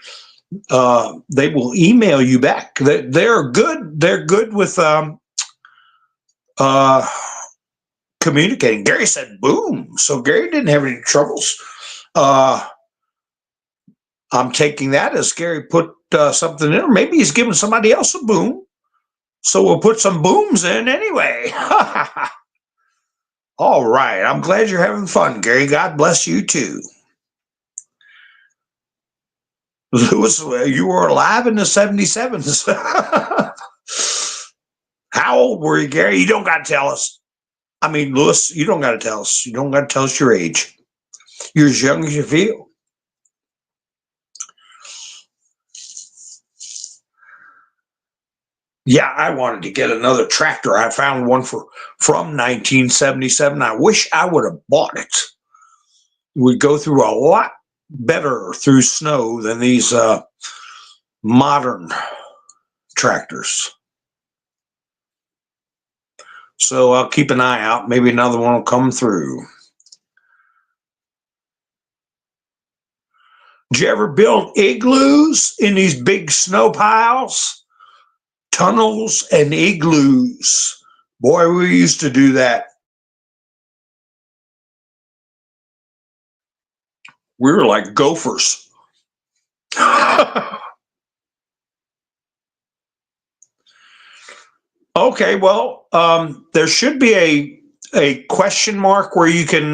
they will email you back. They're good. They're good with communicating. Gary said boom. So Gary didn't have any troubles. I'm taking that as Gary put something in, or maybe he's giving somebody else a boom. So we'll put some booms in anyway. All right. I'm glad you're having fun, Gary. God bless you too. Lewis, you were alive in the 77s. How old were you, Gary? You don't got to tell us. I mean, Lewis, you don't got to tell us. You don't got to tell us your age. You're as young as you feel. Yeah, I wanted to get another tractor. I found one from 1977. I wish I would have bought it. We'd go through a lot better through snow than these modern tractors. So I'll keep an eye out. Maybe another one will come through. Did you ever build igloos in these big snow piles? Tunnels and igloos. Boy, we used to do that. We were like gophers. Okay, well, there should be a question mark where you can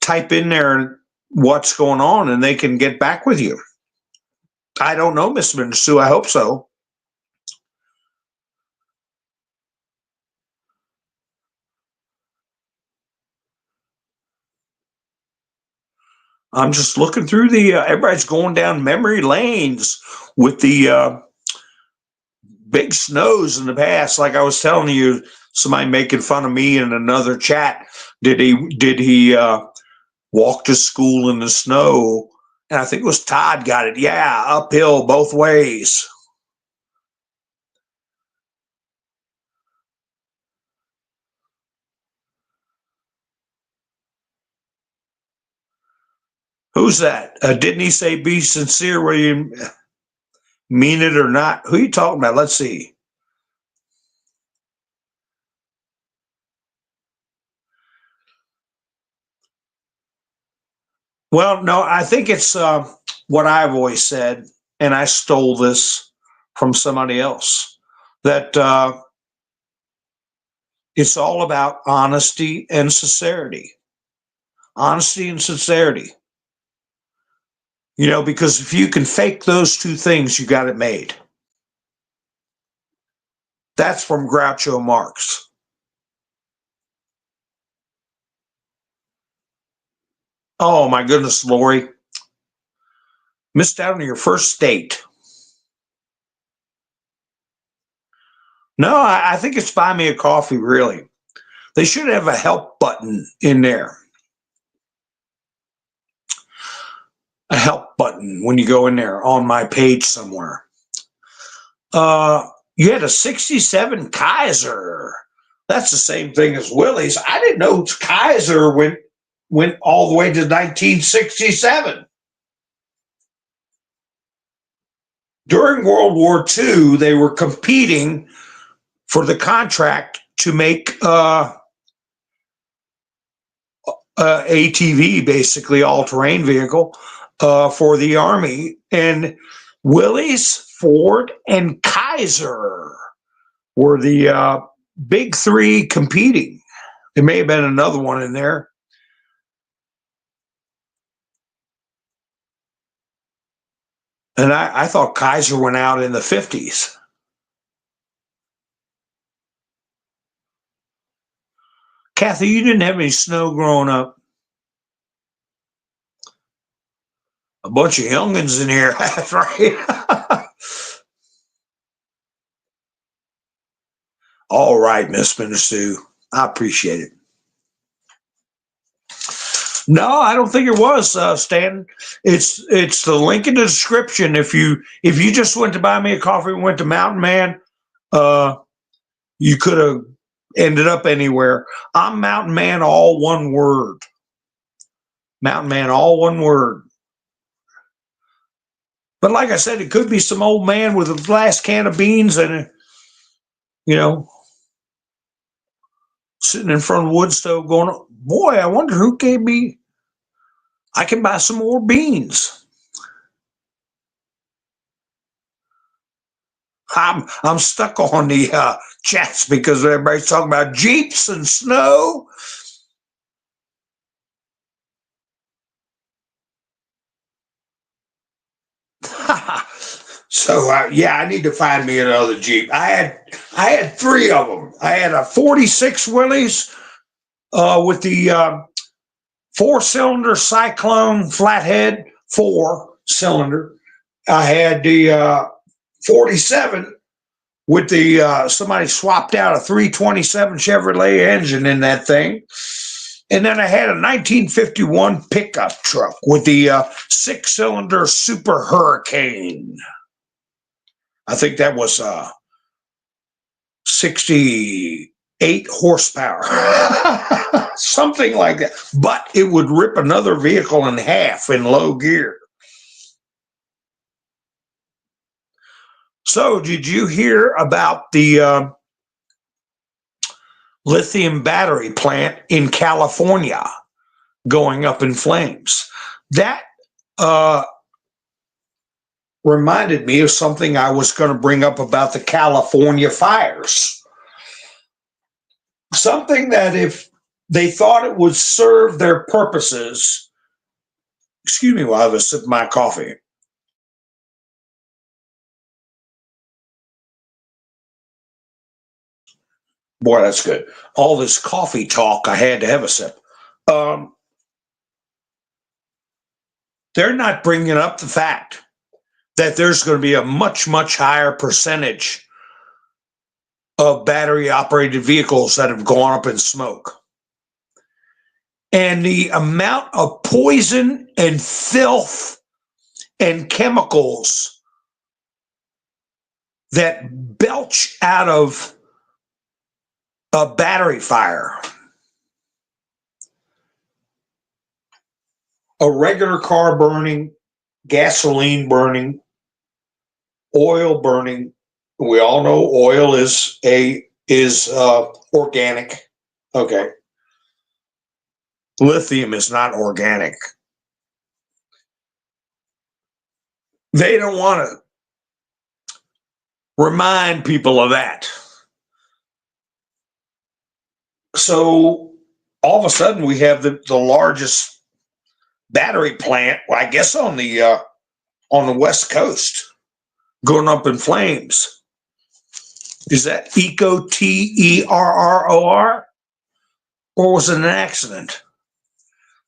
type in there what's going on, and they can get back with you. I don't know, Mr. Minter Sue. I hope so. I'm just looking through the, everybody's going down memory lanes with the big snows in the past. Like I was telling you, somebody making fun of me in another chat. Did he walk to school in the snow And I think it was Todd got it. Yeah, uphill both ways. Who's that? Didn't he say be sincere whether you mean it or not? Who are you talking about? Let's see. Well, no, I think it's what I've always said, and I stole this from somebody else, that it's all about honesty and sincerity. Honesty and sincerity. You know, because if you can fake those two things, you got it made. That's from Groucho Marx. Oh, my goodness, Lori. Missed out on your first date. No, I think it's buy me a coffee, really. They should have a help button in there. A help button when you go in there on my page somewhere. You had a 67 Kaiser. That's the same thing as Willie's. I didn't know Kaiser went all the way to 1967. During World War II, they were competing for the contract to make ATV, basically all-terrain vehicle, for the Army. And Willys, Ford, and Kaiser were the big three competing. There may have been another one in there. And I thought Kaiser went out in the 50s. Kathy, you didn't have any snow growing up. A bunch of youngins in here. That's right. All right, Miss Minister, I appreciate it. No, I don't think it was, Stan. It's the link in the description. If you just went to buy me a coffee and went to Mountain Man, you could have ended up anywhere. I'm Mountain Man, all one word. Mountain Man, all one word. But like I said, it could be some old man with a glass can of beans and, sitting in front of the wood stove going, boy, I wonder who gave me, I can buy some more beans. I'm stuck on the chats because everybody's talking about Jeeps and snow. So yeah, I need to find me another Jeep. I had three of them. I had a 46 Willys with the 4-cylinder Cyclone flathead, 4-cylinder. I had the 47 with the somebody swapped out a 327 Chevrolet engine in that thing. And then I had a 1951 pickup truck with the 6-cylinder Super Hurricane. I think that was 68 horsepower, something like that. But it would rip another vehicle in half in low gear. So, did you hear about the lithium battery plant in California going up in flames? That reminded me of something I was going to bring up about the California fires. Something that if they thought it would serve their purposes, excuse me while I have a sip of my coffee. Boy, that's good. All this coffee talk, I had to have a sip. They're not bringing up the fact that there's going to be a much, much higher percentage of battery operated vehicles that have gone up in smoke. And the amount of poison and filth and chemicals that belch out of a battery fire. A regular car burning, gasoline burning, oil burning. We all know oil is organic. Okay. Lithium is not organic. They don't want to remind people of that. So all of a sudden we have the largest battery plant, well, I guess on the West Coast, going up in flames. Is that Terror? Or was it an accident?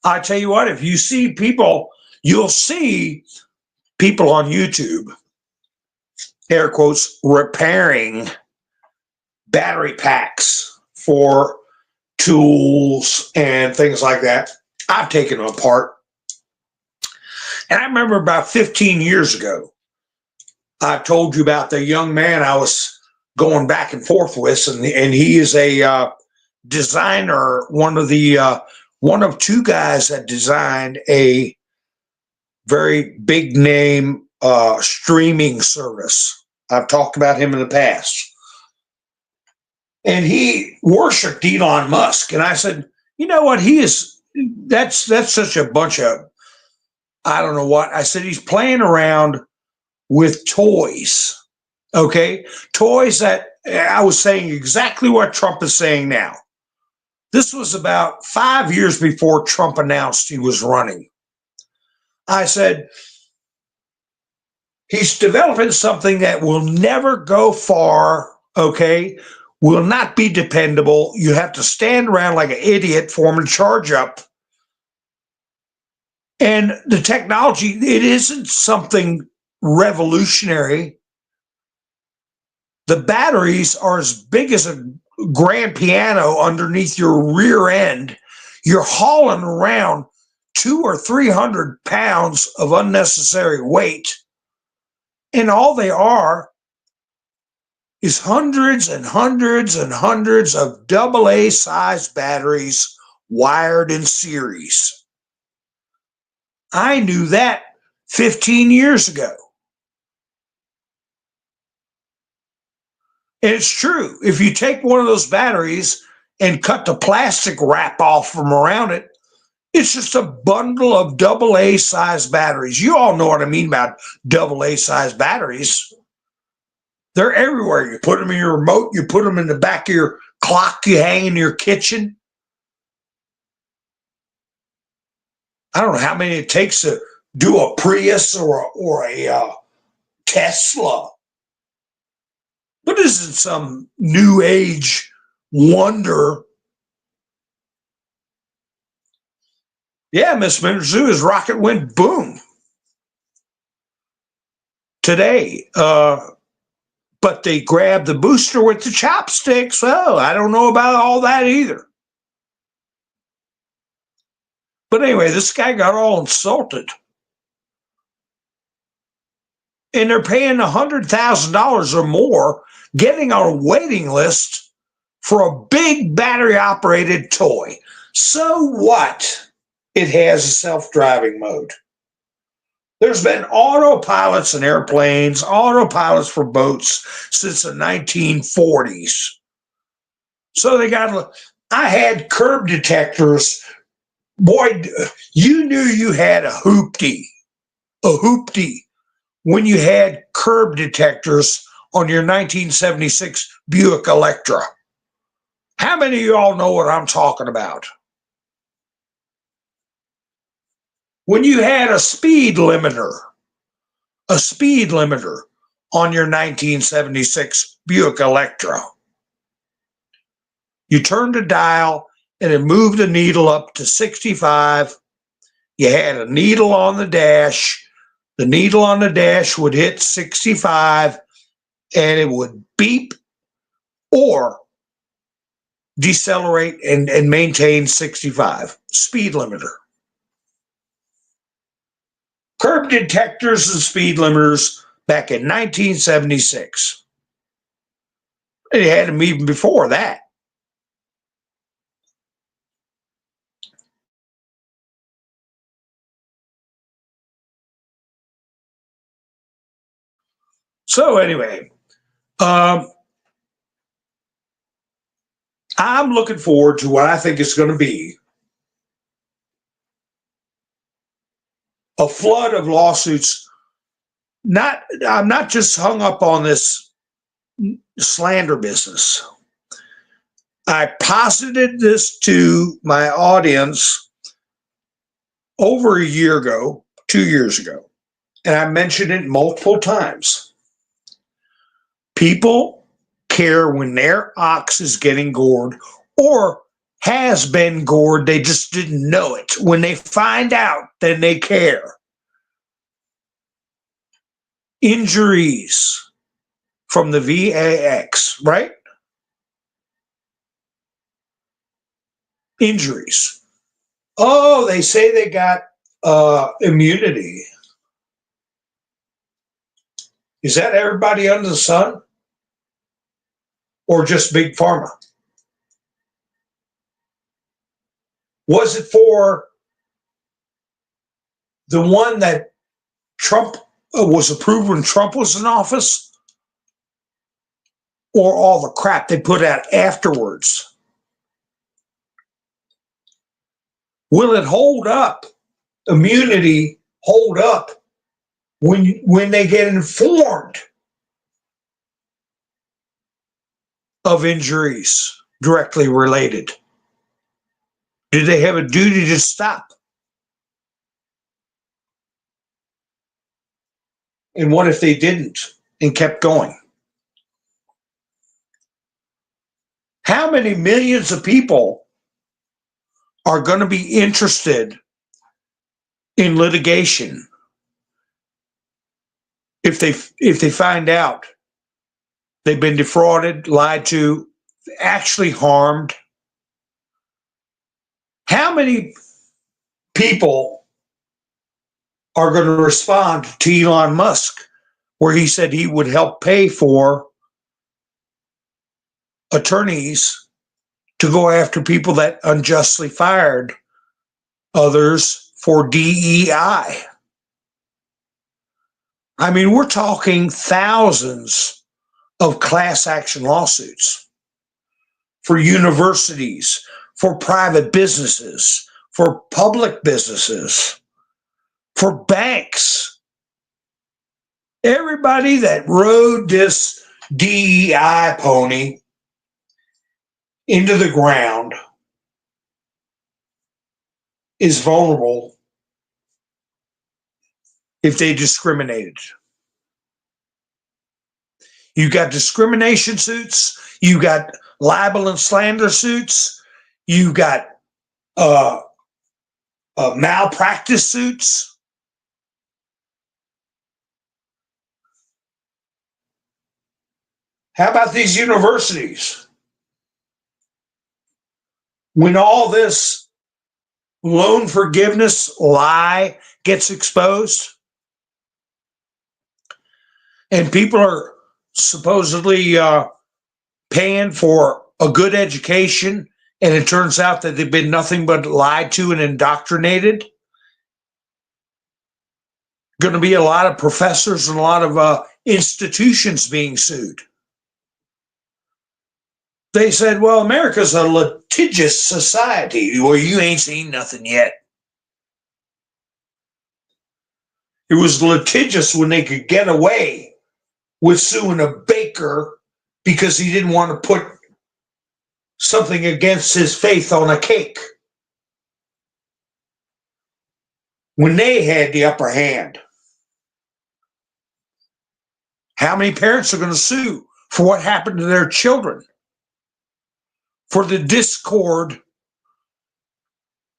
I tell you what, if you see people, you'll see people on YouTube, air quotes, repairing battery packs for tools and things like that. I've taken them apart. And I remember about 15 years ago, I told you about the young man I was going back and forth with, and he is a designer, one of two guys that designed a very big name streaming service. I've talked about him in the past. And he worshiped Elon Musk. And I said, you know what? That's such a bunch of, I don't know what. I said, he's playing around with toys. Okay. Toys that I was saying exactly what Trump is saying now. This was about 5 years before Trump announced he was running. I said, he's developing something that will never go far, okay, will not be dependable. You have to stand around like an idiot for him to charge up. And the technology, it isn't something revolutionary. The batteries are as big as a grand piano underneath your rear end. You're hauling around 200 or 300 pounds of unnecessary weight. And all they are is hundreds and hundreds and hundreds of AA size batteries wired in series. I knew that 15 years ago. And it's true. If you take one of those batteries and cut the plastic wrap off from around it, it's just a bundle of AA size batteries. You all know what I mean about AA size batteries. They're everywhere. You put them in your remote, you put them in the back of your clock you hang in your kitchen. I don't know how many it takes to do a Prius or a Tesla. But this isn't some new age wonder. Yeah, Miss Minzu, his rocket went boom today. But they grabbed the booster with the chopsticks. Well, I don't know about all that either. But anyway, this guy got all insulted. And they're paying $100,000 or more, getting on a waiting list for a big battery-operated toy. So what? It has a self-driving mode. There's been autopilots in airplanes, autopilots for boats since the 1940s. So I had curb detectors. Boy, you knew you had a hoopty when you had curb detectors on your 1976 Buick Electra. How many of y'all know what I'm talking about? When you had a speed limiter on your 1976 Buick Electra, you turned a dial and it moved the needle up to 65. You had a needle on the dash. The needle on the dash would hit 65 and it would beep or decelerate and maintain 65. Speed limiter. curb detectors and speed limiters back in 1976. They had them even before that. So anyway, I'm looking forward to what I think is going to be a flood of lawsuits. I'm not just hung up on this slander business. I posited this to my audience over a year ago, 2 years ago, and I mentioned it multiple times. People care when their ox is getting gored or has been gored. They just didn't know it. When they find out, then they care. Injuries from the VAX, right? Injuries. Oh, they say they got immunity. Is that everybody under the sun? Or just big pharma? Was it for the one that Trump was approved when Trump was in office? Or all the crap they put out afterwards? Will it hold up? Immunity hold up when they get informed of injuries directly related? Do they have a duty to stop? And what if they didn't and kept going? How many millions of people are going to be interested in litigation if they find out they've been defrauded, lied to, actually harmed? How many people are going to respond to Elon Musk, where he said he would help pay for attorneys to go after people that unjustly fired others for DEI? I mean, we're talking thousands of class action lawsuits for universities, for private businesses, for public businesses, for banks. Everybody that rode this DEI pony into the ground is vulnerable if they discriminated. You got discrimination suits, you got libel and slander suits, you got malpractice suits. How about these universities? When all this loan forgiveness lie gets exposed, and people are supposedly paying for a good education, and it turns out that they've been nothing but lied to and indoctrinated, going to be a lot of professors and a lot of institutions being sued. They said, well, America's a litigious society. Well, you ain't seen nothing yet. It was litigious when they could get away with suing a baker because he didn't want to put something against his faith on a cake. When they had the upper hand. How many parents are going to sue for what happened to their children? For the discord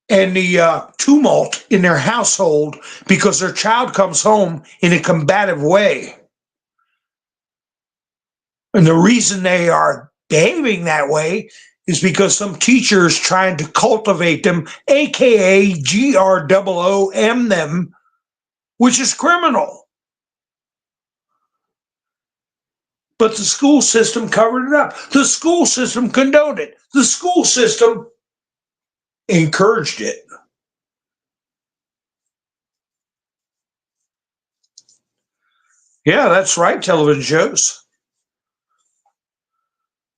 and the tumult in their household because their child comes home in a combative way. And the reason they are behaving that way is because some teacher is trying to cultivate them, aka GROOM them, which is criminal. But the school system covered it up. The school system condoned it. The school system encouraged it. Yeah, that's right, television shows.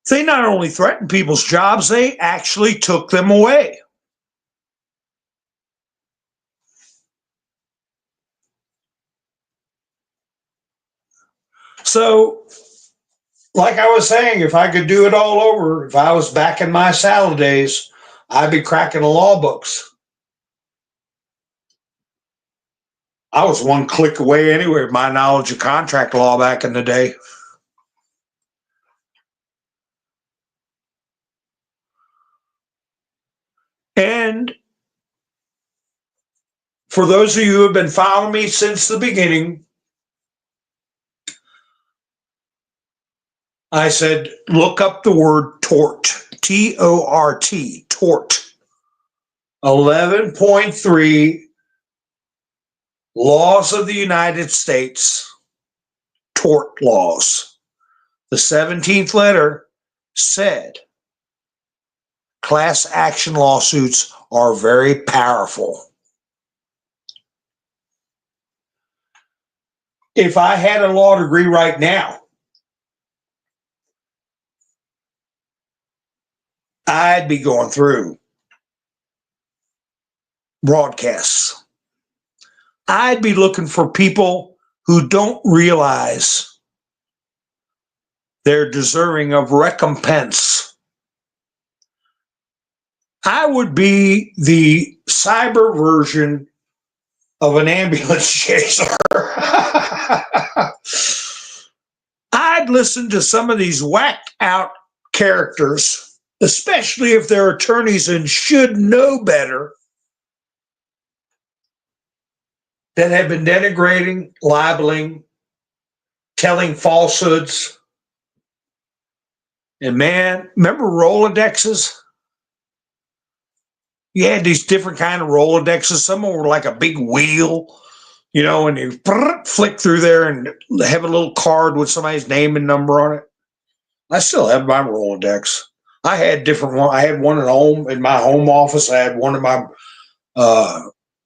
They not only threatened people's jobs, they actually took them away. So, like I was saying, if I could do it all over, if I was back in my salad days, I'd be cracking the law books. I was one click away anyway with my knowledge of contract law back in the day. And for those of you who have been following me since the beginning, I said, look up the word tort, T-O-R-T, tort. 11.3 Laws of the United States, tort laws. The 17th letter said class action lawsuits are very powerful. If I had a law degree right now, I'd be going through broadcasts. I'd be looking for people who don't realize they're deserving of recompense. I would be the cyber version of an ambulance chaser. I'd listen to some of these whacked out characters, especially if they're attorneys and should know better, that have been denigrating, libeling, telling falsehoods. And man, remember Rolodexes? You had these different kind of Rolodexes. Some of them were like a big wheel, you know, and you flick through there and have a little card with somebody's name and number on it. I still have my Rolodex. I had different one. I had one at home in my home office. I had one in my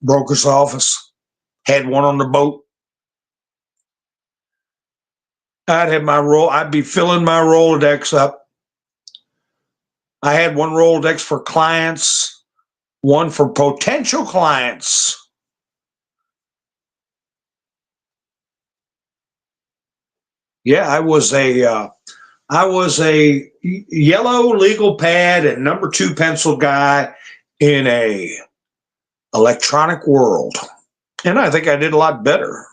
broker's office. Had one on the boat. I'd be filling my Rolodex up. I had one Rolodex for clients, one for potential clients. Yeah, I was a yellow legal pad and number 2 pencil guy in a electronic world. And I think I did a lot better.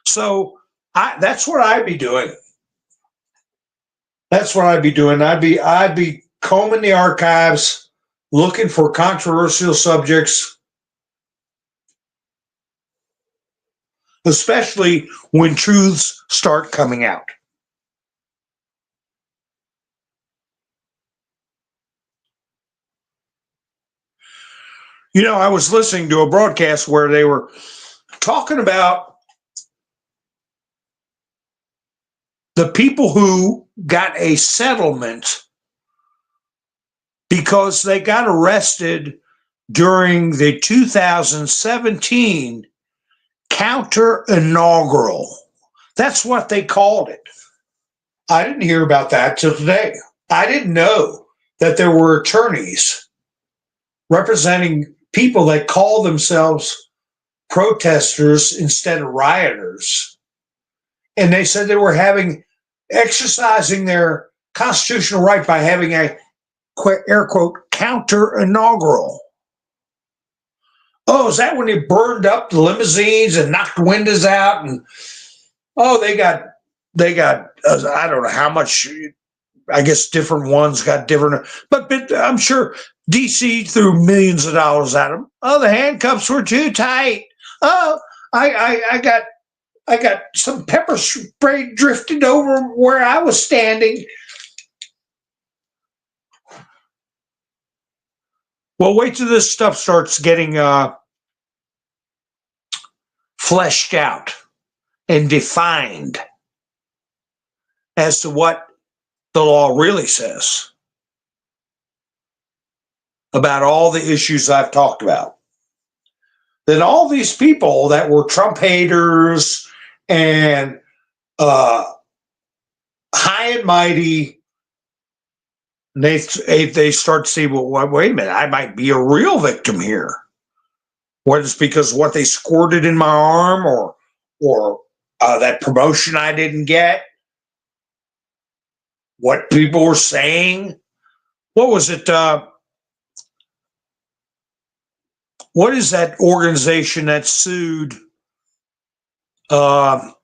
So that's what I'd be doing. That's what I'd be doing. I'd be combing the archives, looking for controversial subjects, especially when truths start coming out. You know, I was listening to a broadcast where they were talking about the people who got a settlement because they got arrested during the 2017 counter inaugural. That's what they called it. I didn't hear about that till today. I didn't know that there were attorneys representing people that call themselves protesters instead of rioters. And they said they were exercising their constitutional right by having a, air quote, counter inaugural. Oh, is that when they burned up the limousines and knocked windows out? And they got I don't know how much. I guess different ones got different, but I'm sure DC threw millions of dollars at them. Oh, the handcuffs were too tight. Oh, I got some pepper spray drifted over where I was standing. Well, wait till this stuff starts getting fleshed out and defined as to what the law really says about all the issues I've talked about, then all these people that were Trump haters and high and mighty, they start to see, well, wait a minute, I might be a real victim here. Whether it's because what they squirted in my arm or that promotion I didn't get, what people were saying. What was it? What is that organization that sued? It's right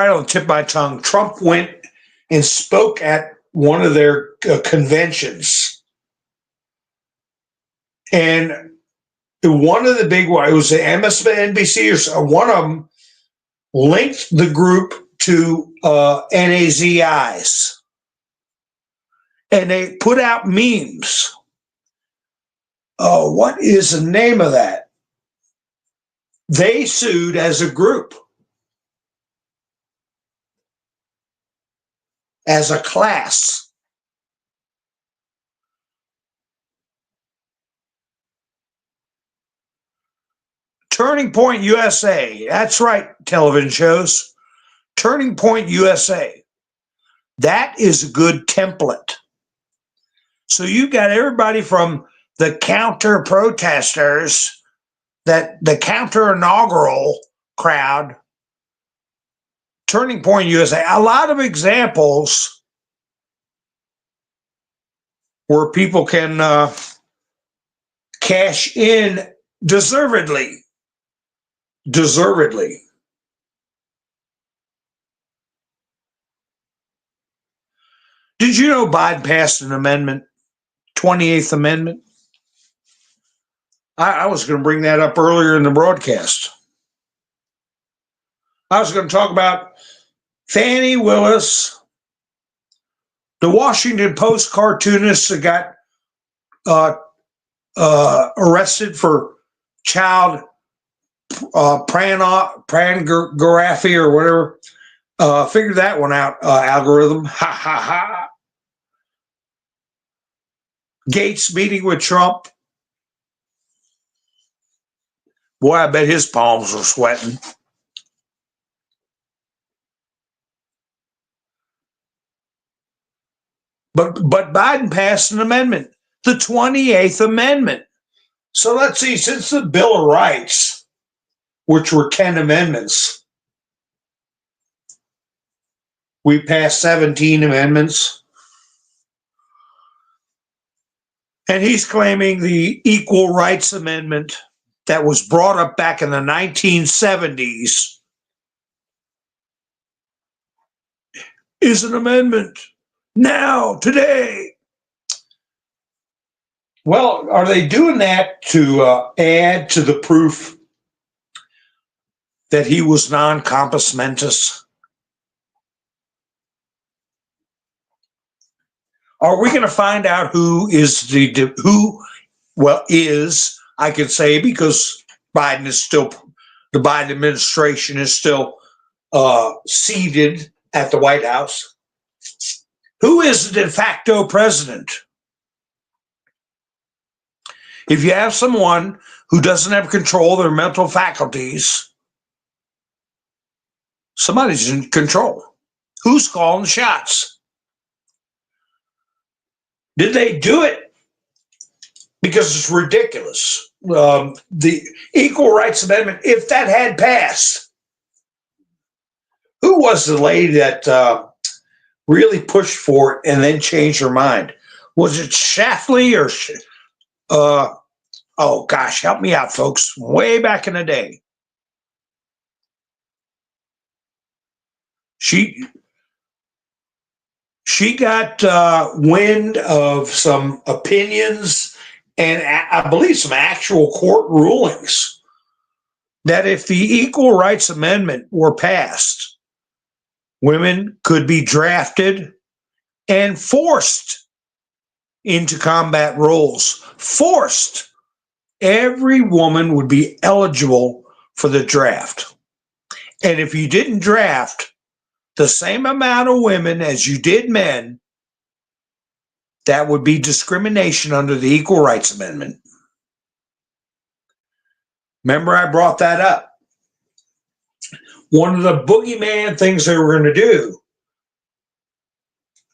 on the tip of my tongue. Trump went and spoke at one of their conventions. And one of the big ones, it was the MSNBC or so, one of them linked the group to NAZIs. And they put out memes. What is the name of that? They sued as a group, as a class. Turning Point USA. That's right, television shows. Turning Point USA. That is a good template. So you got everybody from the counter protesters, that the counter inaugural crowd, Turning Point USA, a lot of examples where people can cash in deservedly. Deservedly. Did you know Biden passed an amendment, 28th Amendment? I was going to bring that up earlier in the broadcast. I was going to talk about Fannie Willis, the Washington Post cartoonist that got arrested for child pornography or whatever. Figure that one out, algorithm. Ha ha ha. Gates meeting with Trump. Boy, I bet his palms were sweating. But Biden passed an amendment, the 28th Amendment. So let's see, since the Bill of Rights, which were 10 amendments, we passed 17 amendments. And he's claiming the Equal Rights Amendment that was brought up back in the 1970s is an amendment now, today. Well, are they doing that to add to the proof that he was non compos mentis? Are we going to find out who is I could say, because Biden is still, the Biden administration is still seated at the White House. Who is the de facto president? If you have someone who doesn't have control of their mental faculties, somebody's in control. Who's calling the shots? Did they do it? Because it's ridiculous. The Equal Rights Amendment, if that had passed, who was the lady that really pushed for it and then changed her mind? Was it Shafley or oh gosh, help me out, folks. Way back in the day. She got wind of some opinions and I believe some actual court rulings that if the Equal Rights Amendment were passed, women could be drafted and forced into combat roles. Forced. Every woman would be eligible for the draft. And if you didn't draft the same amount of women as you did men, that would be discrimination under the Equal Rights Amendment. Remember, I brought that up. One of the boogeyman things they were going to do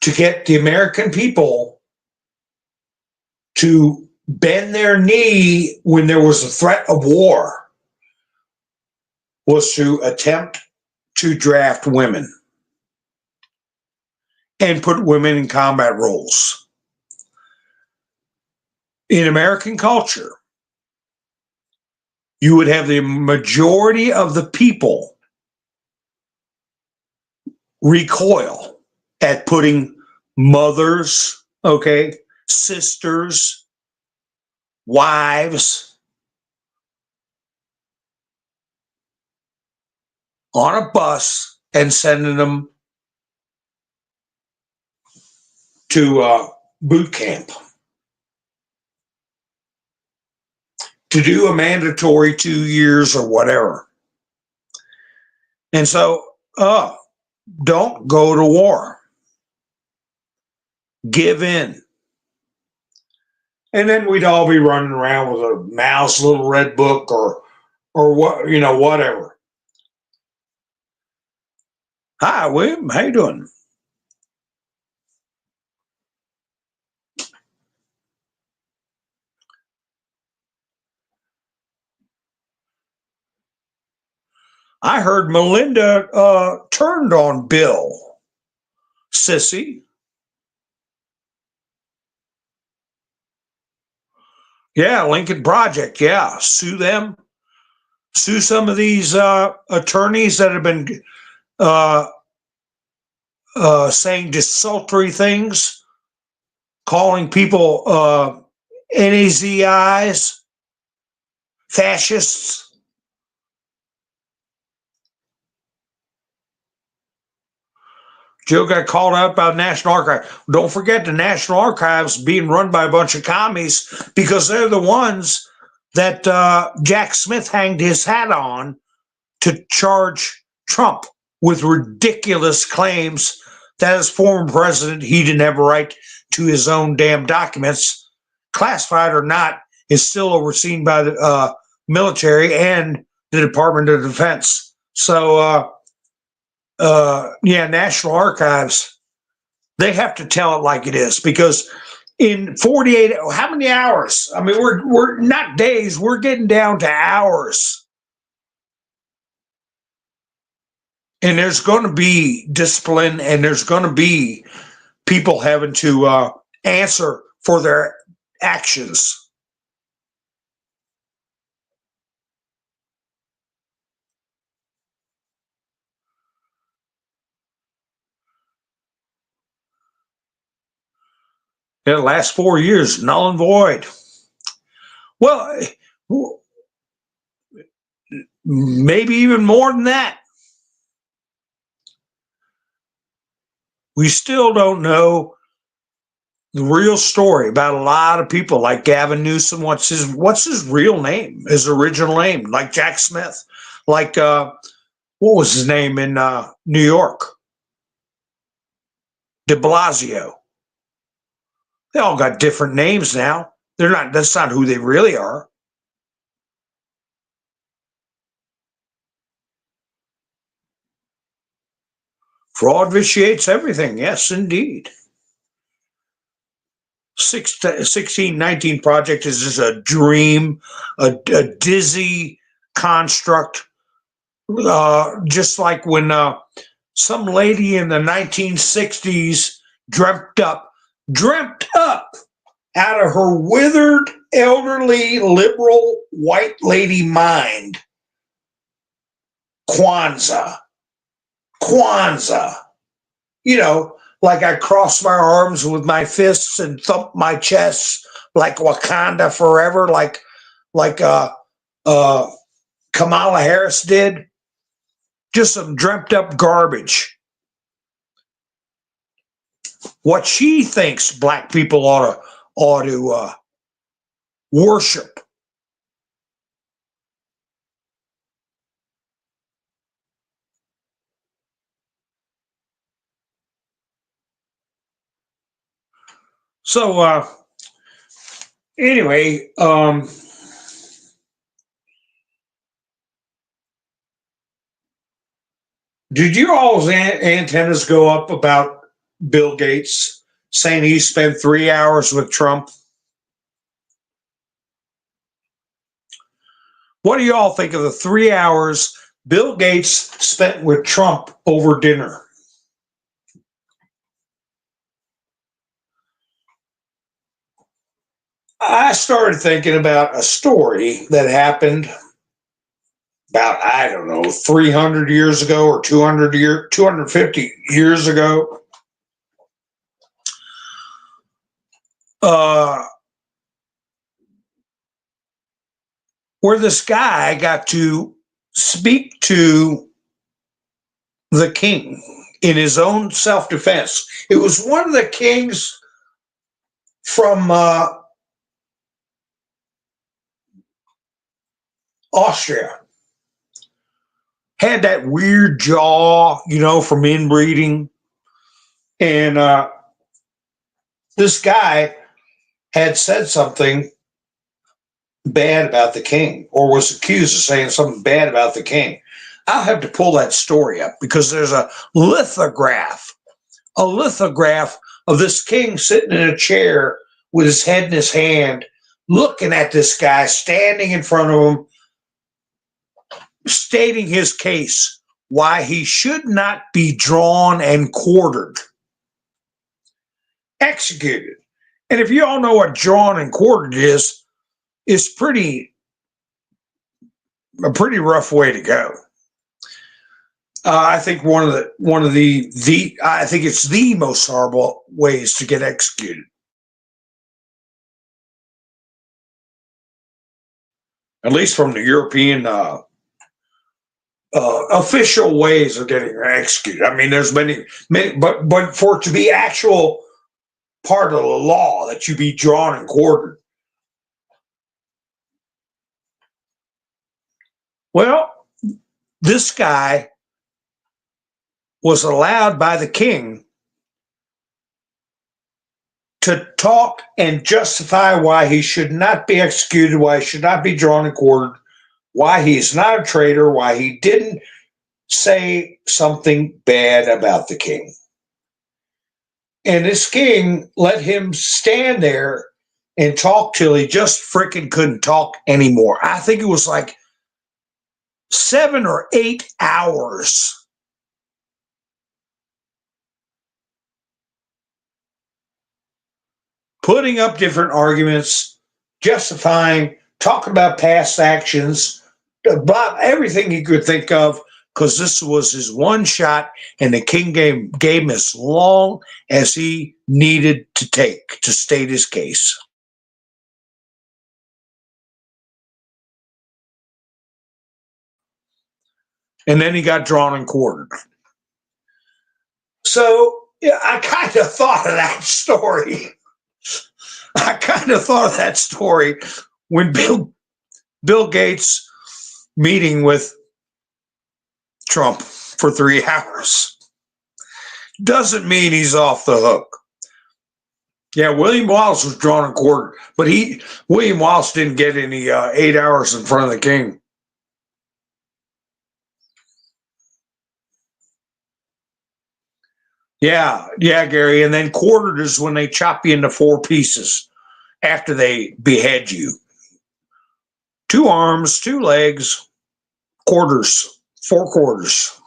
to get the American people to bend their knee when there was a threat of war was to attempt to draft women and put women in combat roles. In American culture, you would have the majority of the people recoil at putting mothers, okay, sisters, wives on a bus and sending them to boot camp to do a mandatory 2 years or whatever. And so, don't go to war. Give in. And then we'd all be running around with a Mao's little red book or what, whatever. Hi, William. How you doing? I heard Melinda turned on Bill. Sissy. Yeah, Lincoln Project. Yeah, sue them. Sue some of these attorneys that have been saying desultory things, calling people NAZIs, fascists. Joe got called out by the National Archives. Don't forget the National Archives being run by a bunch of commies because they're the ones that Jack Smith hanged his hat on to charge Trump with ridiculous claims that as former president, he didn't have a right to his own damn documents, classified or not, is still overseen by the military and the Department of Defense. So, National Archives, they have to tell it like it is because in 48, how many hours? I mean, we're not days, we're getting down to hours. And there's going to be discipline and there's going to be people having to answer for their actions. In the last 4 years, null and void. Well, maybe even more than that. We still don't know the real story about a lot of people like Gavin Newsom. What's his real name? His original name, like Jack Smith, like what was his name in New York? De Blasio. They all got different names now. They're not. That's not who they really are. Fraud vitiates everything. Yes, indeed. 1619 Project is just a dream, a dizzy construct. Just like when some lady in the 1960s dreamt up out of her withered, elderly, liberal, white lady mind, Kwanzaa. Like I cross my arms with my fists and thump my chest like Wakanda forever, like Kamala Harris did. Just some dreamt up garbage. What she thinks black people ought to worship. So anyway, did your all's antennas go up about Bill Gates saying he spent 3 hours with Trump? What do you all think of the 3 hours Bill Gates spent with Trump over dinner? I started thinking about a story that happened about, I don't know, 300 years ago or 250 years ago. Where this guy got to speak to the king in his own self-defense. It was one of the kings from Austria. Had that weird jaw, from inbreeding. And this guy had said something bad about the king, or was accused of saying something bad about the king. I'll have to pull that story up because there's a lithograph of this king sitting in a chair with his head in his hand, looking at this guy standing in front of him, stating his case, why he should not be drawn and quartered, executed. And if you all know what drawn and quartered is, it's a pretty rough way to go. I think I think it's the most horrible ways to get executed. At least from the European official ways of getting executed. I mean, there's many, but for it to be actual part of the law that you be drawn and quartered. Well, this guy was allowed by the king to talk and justify why he should not be executed, why he should not be drawn and quartered, why he's not a traitor, why he didn't say something bad about the king. And this king let him stand there and talk till he just freaking couldn't talk anymore. I think it was like 7 or 8 hours. Putting up different arguments, justifying, talking about past actions, about everything he could think of, because this was his one shot, and the king gave him as long as he needed to take to state his case. And then he got drawn and quartered. So yeah, I kind of thought of that story. When Bill Gates meeting with Trump for 3 hours. Doesn't mean he's off the hook. Yeah, William Wallace was drawn and quartered, but William Wallace didn't get any 8 hours in front of the king. Yeah, Gary. And then quartered is when they chop you into 4 pieces after they behead you. 2 arms, 2 legs, quarters, 4 quarters.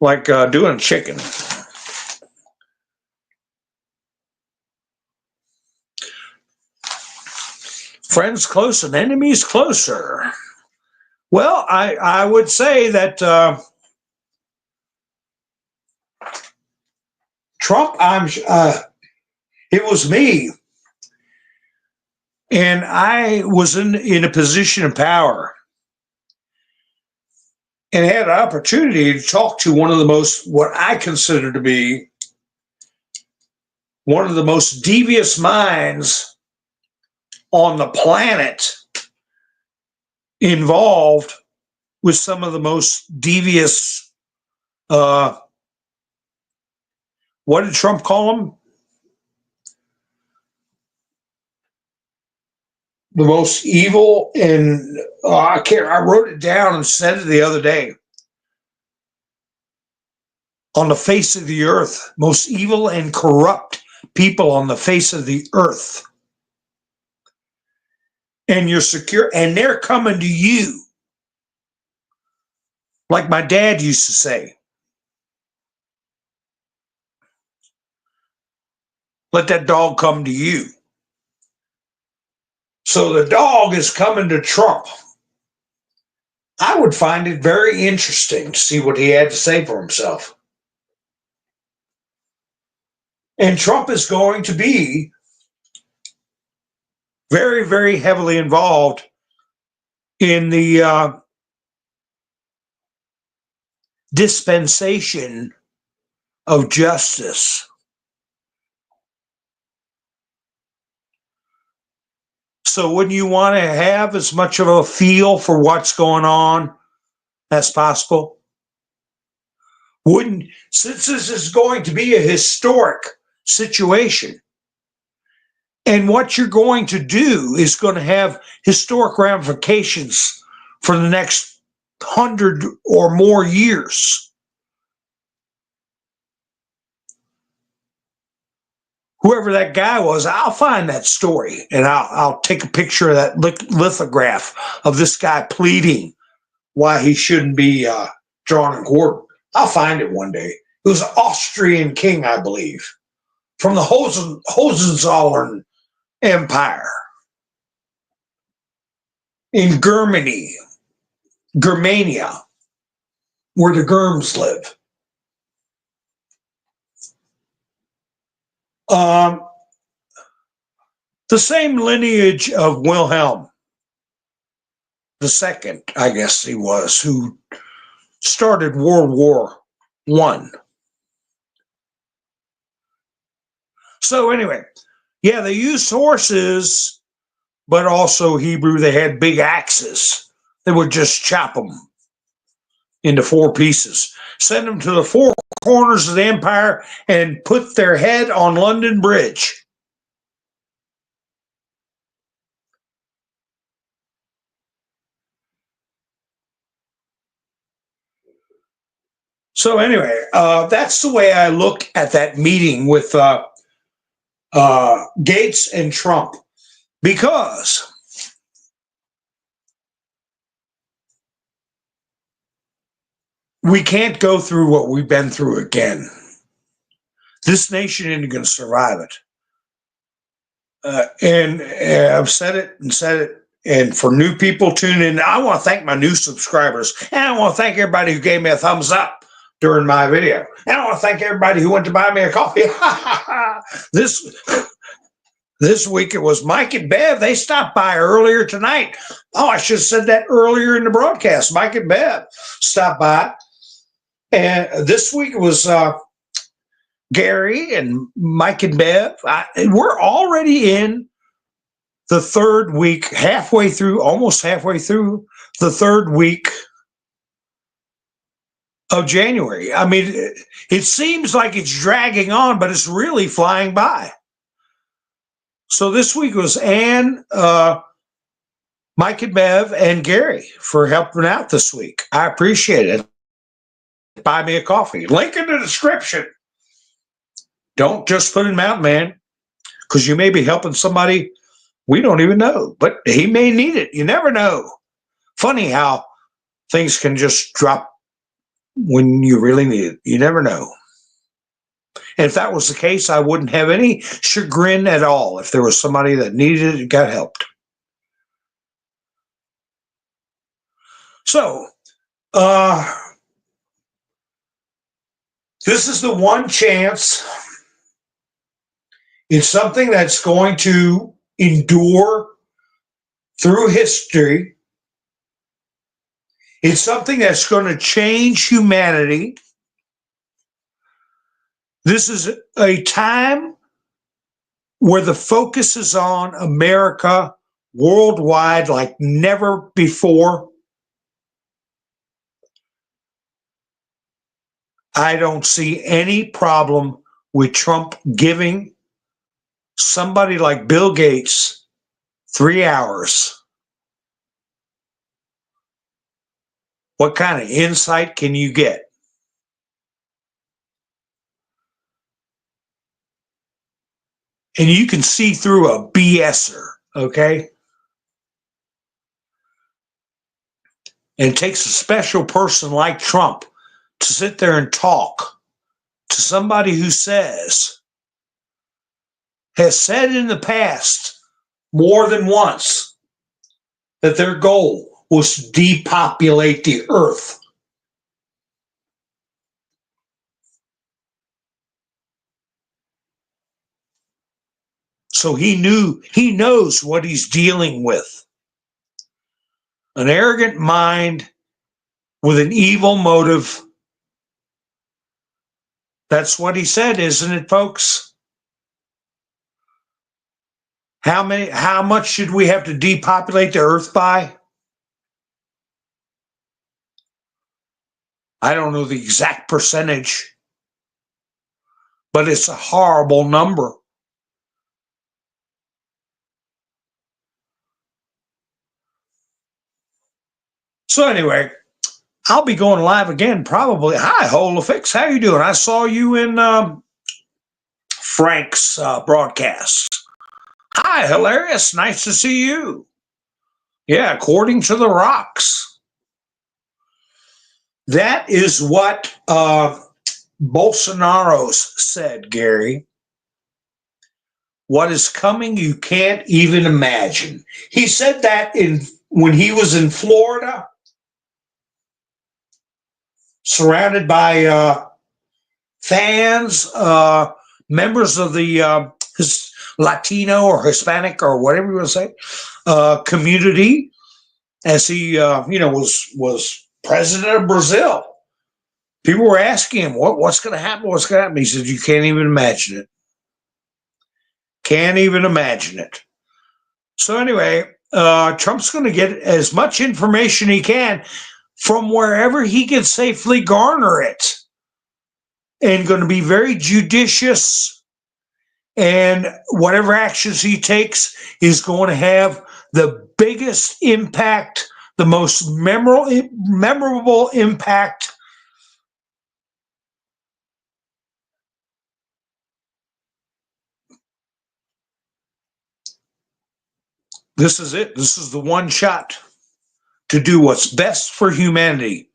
Like doing chicken. Friends close and enemies closer. Well, I would say that Trump, it was me. And I was in a position of power and had an opportunity to talk to one of the most, what I consider to be one of the most devious minds on the planet involved with some of the most devious, what did Trump call them? The most evil, and I wrote it down and said it the other day. On the face of the earth, most evil and corrupt people on the face of the earth. And you're secure, and they're coming to you. Like my dad used to say, let that dog come to you. So the dog is coming to Trump. I would find it very interesting to see what he had to say for himself. And Trump is going to be very, very heavily involved in the dispensation of justice. So wouldn't you want to have as much of a feel for what's going on as possible? Since this is going to be a historic situation, and what you're going to do is going to have historic ramifications for the next 100 or more years. Whoever that guy was, I'll find that story and I'll take a picture of that lithograph of this guy pleading why he shouldn't be drawn in court. I'll find it one day. It was an Austrian king, I believe, from the Hohenzollern Empire in Germania, where the Germs live. The same lineage of Wilhelm II, I guess he was, who started World War I. So anyway, yeah, they used horses, but also Hebrew, they had big axes. They would just chop them into 4 pieces, send them to the 4 corners of the empire, and put their head on London Bridge. So anyway, that's the way I look at that meeting with Gates and Trump, because we can't go through what we've been through again. This nation isn't going to survive it. And I've said it and said it. And for new people tuning in, I want to thank my new subscribers. And I want to thank everybody who gave me a thumbs up during my video. And I want to thank everybody who went to buy me a coffee. This week it was Mike and Bev. They stopped by earlier tonight. Oh, I should have said that earlier in the broadcast. Mike and Bev stopped by. And this week it was Gary and Mike and Bev. We're already in the 3rd week, almost halfway through the 3rd week of January. I mean, it seems like it's dragging on, but it's really flying by. So this week was Ann, Mike and Bev, and Gary for helping out this week. I appreciate it. Buy me a coffee. Link in the description. Don't just put in Mountain Man, because you may be helping somebody we don't even know, but he may need it. You never know. Funny how things can just drop when you really need it. You never know. And if that was the case, I wouldn't have any chagrin at all if there was somebody that needed it and got helped. So, this is the one chance. It's something that's going to endure through history. It's something that's going to change humanity. This is a time where the focus is on America worldwide like never before. I don't see any problem with Trump giving somebody like Bill Gates 3 hours. What kind of insight can you get? And you can see through a BSer, okay? And it takes a special person like Trump to sit there and talk to somebody who has said in the past more than once that their goal was to depopulate the earth. So he knows what he's dealing with. An arrogant mind with an evil motive. That's what he said, isn't it, folks? How much should we have to depopulate the earth by? I don't know the exact percentage, but it's a horrible number. So anyway, I'll be going live again probably. Hi, Holofix. How you doing? I saw you in Frank's broadcast. Hi, hilarious. Nice to see you. Yeah, according to the rocks. That is what Bolsonaro's said, Gary. What is coming, you can't even imagine. He said that when he was in Florida, surrounded by fans, members of the Latino or Hispanic or whatever you want to say community, as he was president of Brazil. People were asking him, what's going to happen? What's going to happen? He said, you can't even imagine it. Can't even imagine it. So anyway, Trump's going to get as much information he can from wherever he can safely garner it, and going to be very judicious. And whatever actions he takes is going to have the biggest impact, the most memorable impact. This is it. This is the one shot to do what's best for humanity.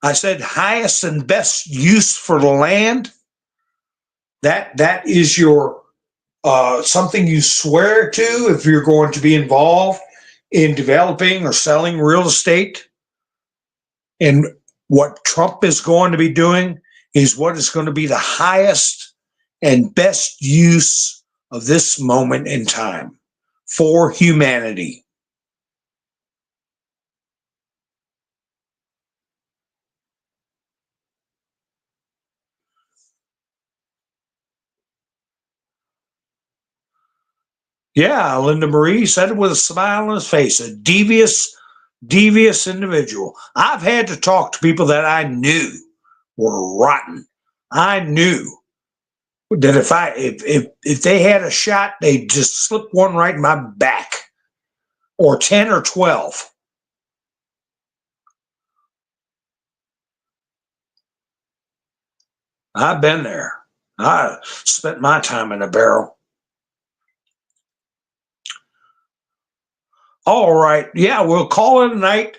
I said highest and best use for the land. That is your something you swear to if you're going to be involved in developing or selling real estate. And what Trump is going to be doing is what is going to be the highest and best use of this moment in time for humanity. Yeah, Linda Marie said it with a smile on his face, a devious individual. I've had to talk to people that I knew were rotten. I knew that if they had a shot, they'd just slip one right in my back, or 10 or 12. I've been there. I spent my time in a barrel. All right. Yeah, we'll call it a night.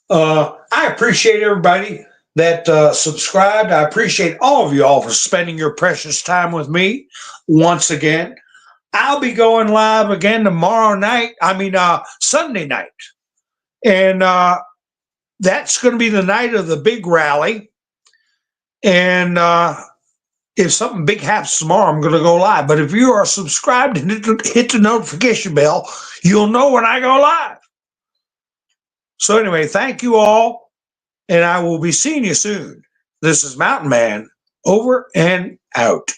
I appreciate everybody that subscribed. I appreciate all of you all for spending your precious time with me once again. I'll be going live again tomorrow night. Sunday night. And that's going to be the night of the big rally. And if something big happens tomorrow, I'm going to go live. But if you are subscribed and hit the notification bell, you'll know when I go live. So anyway, thank you all, and I will be seeing you soon. This is Mountain Man, over and out.